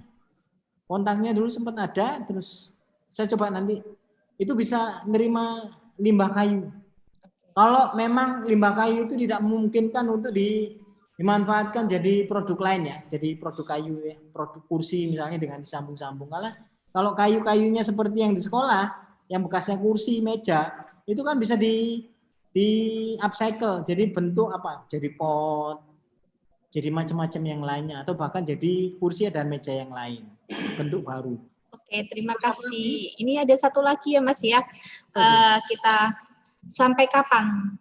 S5: dulu sempat ada, terus saya coba nanti itu bisa menerima limbah kayu. Kalau memang limbah kayu itu tidak memungkinkan untuk dimanfaatkan jadi produk lain ya, jadi produk kayu ya, produk kursi misalnya dengan disambung-sambung. Kalau kayu-kayunya seperti yang di sekolah, yang bekasnya kursi, meja, itu kan bisa di upcycle, jadi bentuk apa? Jadi pot, jadi macam-macam yang lainnya, atau bahkan jadi kursi dan meja yang lain, bentuk baru.
S1: Oke, terima kasih. Ini ada satu lagi ya Mas ya. Kita sampai kapan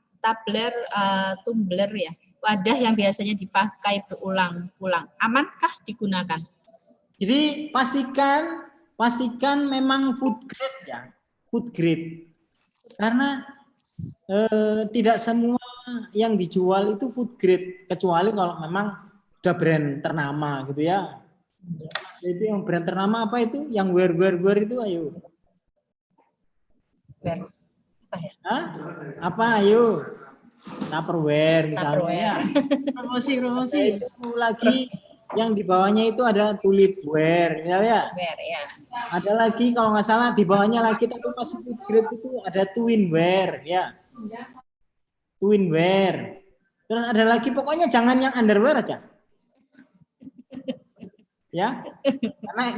S1: tumbler ya, wadah yang biasanya dipakai berulang-ulang, amankah digunakan?
S5: Jadi pastikan memang food grade ya, food grade, karena tidak semua yang dijual itu food grade, kecuali kalau memang udah brand ternama gitu ya. Itu yang brand ternama apa itu? Yang wear itu ayo. Apa ayo? Tupperware misalnya.
S12: Promosi.
S5: Itu lagi yang di bawahnya itu ada tulipware ya. Ada lagi kalau nggak salah di bawahnya lagi tapi masih food grade itu ada twinwear ya. Twinwear. Terus ada lagi pokoknya jangan yang underwear aja. Ya. Karena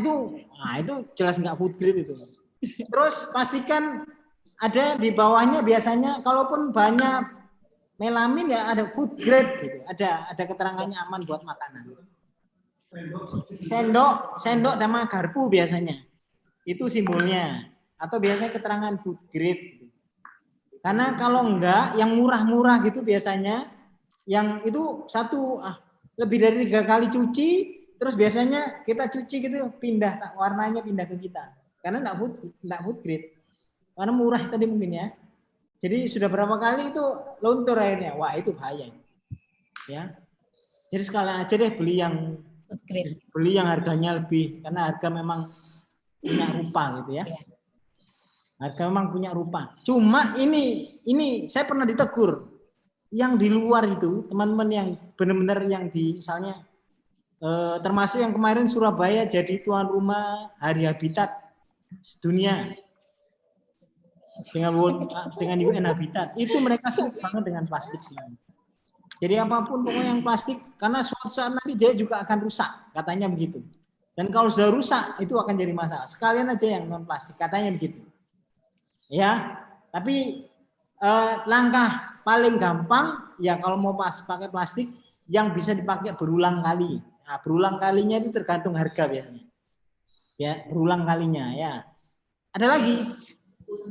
S5: itu jelas nggak food grade itu. Terus pastikan ada di bawahnya biasanya kalaupun banyak melamin ya ada food grade gitu. Ada keterangannya aman buat makanan. Sendok sama garpu biasanya. Itu simbolnya. Atau biasanya keterangan food grade. Karena kalau enggak, yang murah-murah gitu biasanya, yang itu lebih dari 3 kali cuci, terus biasanya kita cuci gitu, warnanya pindah ke kita. Karena enggak food grade. Karena murah tadi mungkin ya. Jadi sudah berapa kali itu luntur akhirnya. Wah itu bahaya. Ya. Jadi sekalian aja deh beli yang harganya lebih, karena harga memang punya rupa gitu ya. Harga memang punya rupa. Cuma ini saya pernah ditegur. Yang di luar itu, teman-teman yang benar-benar yang misalnya termasuk yang kemarin Surabaya jadi tuan rumah Hari Habitat Dunia dengan UN Habitat. Itu mereka sulit banget dengan plastik sih. Jadi apapun pokoknya yang plastik, karena suatu saat nanti dia juga akan rusak, katanya begitu. Dan kalau sudah rusak, itu akan jadi masalah. Sekalian aja yang non plastik, katanya begitu. Ya, tapi langkah paling gampang, ya kalau mau pakai plastik, yang bisa dipakai berulang kali. Nah, berulang kalinya itu tergantung harga biasanya. Ya, berulang kalinya ya. Ada lagi?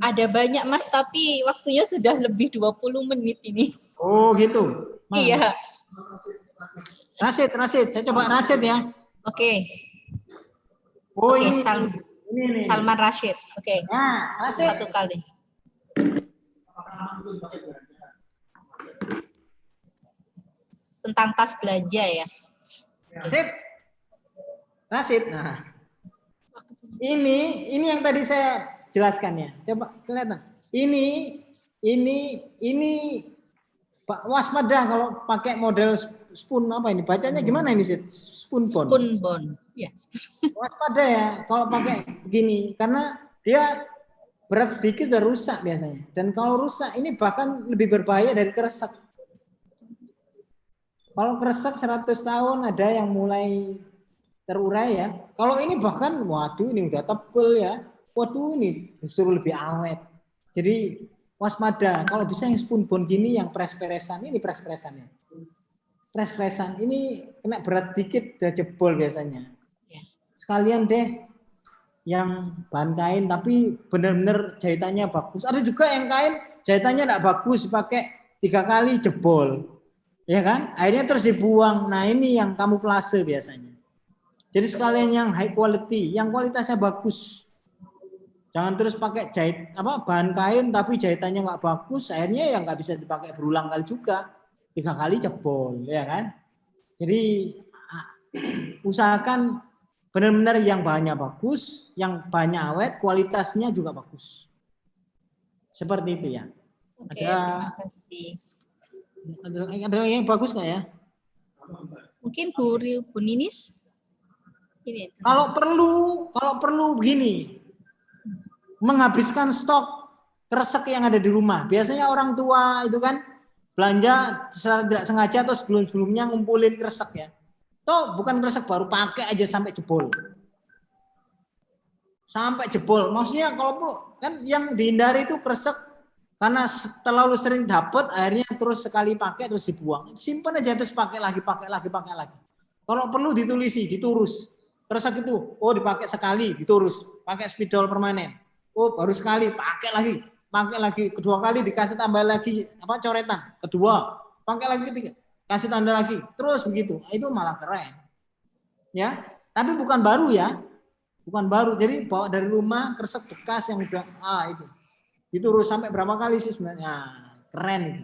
S1: Ada banyak Mas, tapi waktunya sudah lebih 20 menit ini.
S5: Oh gitu.
S1: Iya.
S5: Rasid, saya coba Rasid ya.
S1: Oke.
S5: Oh
S1: Oke,
S5: ini.
S1: Salman Rashid. Oke.
S5: Nah, Rasid.
S1: Satu kali. Tentang tas belanja ya.
S5: Rasid. Nah. Ini yang tadi saya jelaskan ya. Coba kelihatan. Ini Pak waspada kalau pakai model spoon apa ini? Bacanya gimana ini, Sid? Spoonbone.
S1: Spoonbone. Ya.
S5: Waspada ya kalau pakai begini, karena dia berat sedikit udah rusak biasanya. Dan kalau rusak ini bahkan lebih berbahaya dari kresek. Kalau kresek 100 tahun ada yang mulai terurai ya. Kalau ini bahkan waduh ini udah tebel ya. Waduh ini justru lebih awet. Jadi waspada, kalau bisa yang spoonbone gini yang pres-presan, ini pres-presannya. Pres-presan, ini kena berat sedikit udah jebol biasanya. Sekalian deh
S13: yang bahan kain tapi benar-benar jahitannya bagus. Ada juga yang kain jahitannya tidak bagus, pakai 3 kali jebol, ya kan? Akhirnya terus dibuang. Nah ini yang kamuflase biasanya. Jadi sekalian yang high quality, yang kualitasnya bagus. Jangan terus pakai bahan kain tapi jahitannya nggak bagus, akhirnya yang nggak bisa dipakai berulang kali juga, 3 kali jebol, ya kan? Jadi usahakan benar-benar yang bahannya bagus, yang bahannya awet, kualitasnya juga bagus. Seperti itu ya.
S1: Oke, terima kasih.
S13: Ada yang bagus nggak ya?
S1: Mungkin Bu Ninis? Ini.
S13: Kalau perlu begini, menghabiskan stok kresek yang ada di rumah. Biasanya orang tua itu kan belanja secara tidak sengaja atau sebelum-sebelumnya ngumpulin kresek ya. Toh bukan kresek baru, pakai aja sampai jebol. Sampai jebol. Maksudnya kalau kan yang dihindari itu kresek karena terlalu sering dapat, akhirnya terus sekali pakai terus dibuang. Simpan aja terus pakai lagi. Kalau perlu ditulisi, diturus. Kresek itu, oh dipakai sekali, diturus. Pakai spidol permanen. Oh baru sekali, pakai lagi. Kedua kali dikasih tambah lagi coretan. Kedua, pakai lagi ketiga. Kasih tanda lagi, terus begitu. Itu malah keren. Ya, tapi bukan baru ya. Bukan baru. Jadi bawa dari rumah kresek bekas yang udah itu. Diturus sampai berapa kali sih sebenarnya? Keren itu.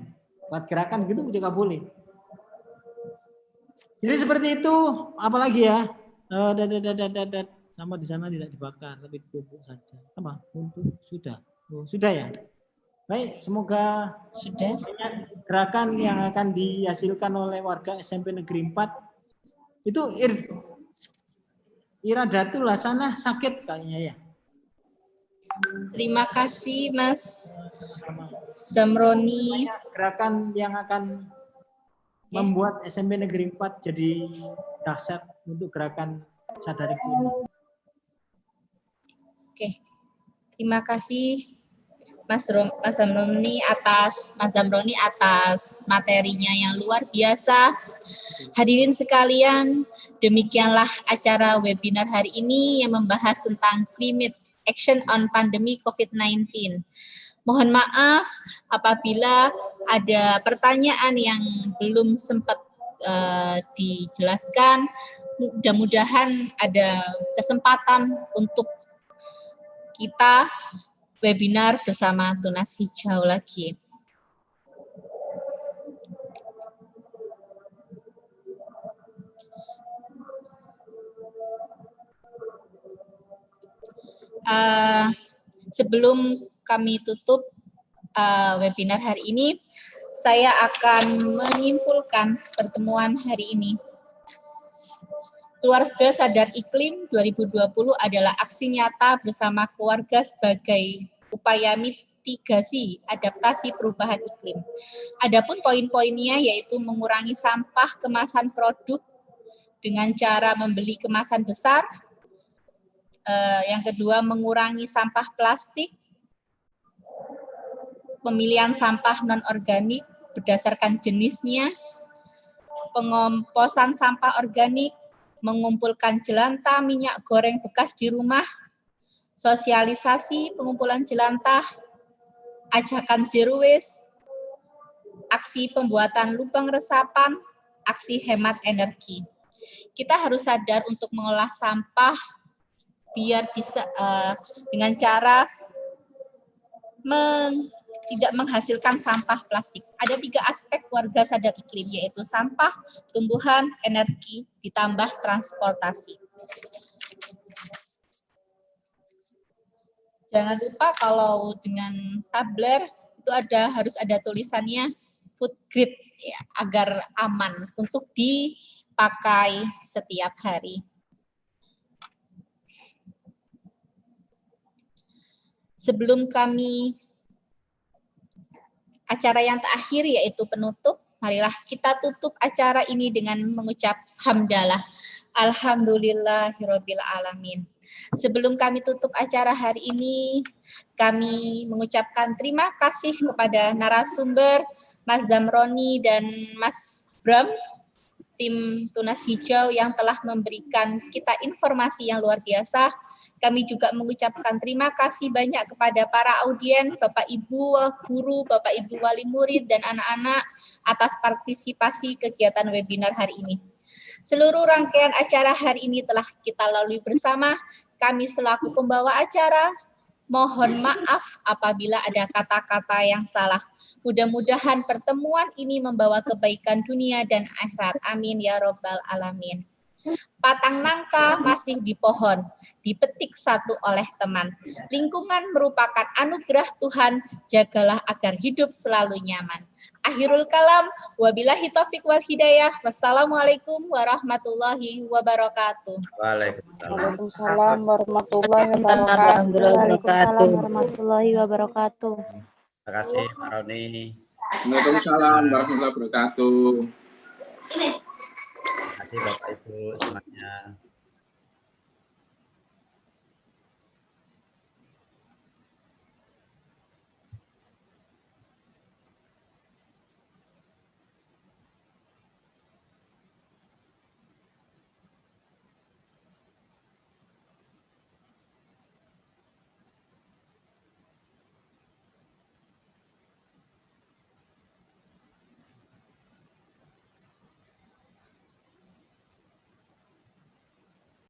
S13: Buat gerakan gitu juga boleh. Jadi seperti itu, apalagi ya? Sama di sana tidak dibakar, tapi ditumpuk saja. Apa? Untuk sudah. Oh, sudah ya. Baik, semoga
S1: sudah
S13: gerakan yang akan dihasilkan oleh warga SMP Negeri 4 itu Iradatul Hasanah sakit kayaknya ya.
S1: Terima kasih Mas Zamroni.
S13: Gerakan yang akan membuat SMP Negeri 4 jadi dahsyat untuk gerakan sadari ini.
S1: Oke, terima kasih Mas Zamroni atas materinya yang luar biasa. Hadirin sekalian, demikianlah acara webinar hari ini yang membahas tentang Climate Action on Pandemic COVID-19. Mohon maaf apabila ada pertanyaan yang belum sempat dijelaskan. Mudah-mudahan ada kesempatan untuk kita webinar bersama Tunas Hijau lagi. Sebelum kami tutup webinar hari ini, saya akan menyimpulkan pertemuan hari ini. Keluarga Sadar Iklim 2020 adalah aksi nyata bersama keluarga sebagai upaya mitigasi adaptasi perubahan iklim. Adapun poin-poinnya yaitu mengurangi sampah kemasan produk dengan cara membeli kemasan besar. Yang kedua, mengurangi sampah plastik. Pemilihan sampah non-organik berdasarkan jenisnya. Pengomposan sampah organik. Mengumpulkan jelantah minyak goreng bekas di rumah, sosialisasi pengumpulan jelantah, ajakan zero waste, aksi pembuatan lubang resapan, aksi hemat energi. Kita harus sadar untuk mengolah sampah biar bisa dengan cara tidak menghasilkan sampah plastik. Ada 3 aspek warga sadar iklim, yaitu sampah, tumbuhan, energi, ditambah transportasi. Jangan lupa kalau dengan tabler itu harus ada tulisannya food grade ya, agar aman untuk dipakai setiap hari. Sebelum kami acara yang terakhir yaitu penutup, marilah kita tutup acara ini dengan mengucap hamdalah. Alhamdulillahirabbil alamin. Sebelum kami tutup acara hari ini, kami mengucapkan terima kasih kepada narasumber Mas Zamroni dan Mas Bram tim Tunas Hijau yang telah memberikan kita informasi yang luar biasa. Kami juga mengucapkan terima kasih banyak kepada para audien, Bapak Ibu guru, Bapak Ibu wali murid, dan anak-anak atas partisipasi kegiatan webinar hari ini. Seluruh rangkaian acara hari ini telah kita lalui bersama. Kami selaku pembawa acara, mohon maaf apabila ada kata-kata yang salah. Mudah-mudahan pertemuan ini membawa kebaikan dunia dan akhirat. Amin ya robbal alamin. Batang nangka masih di pohon, dipetik satu oleh teman. Lingkungan merupakan anugerah Tuhan, jagalah agar hidup selalu nyaman. Akhirul kalam, wabillahi taufiq wal hidayah. Wassalamualaikum warahmatullahi wabarakatuh.
S2: Waalaikumsalam warahmatullahi wabarakatuh. Waalaikumsalam warahmatullahi wabarakatuh.
S4: Terima kasih Pak Roni.
S11: Waalaikumsalam warahmatullahi wabarakatuh.
S4: Terima kasih Bapak Ibu semuanya.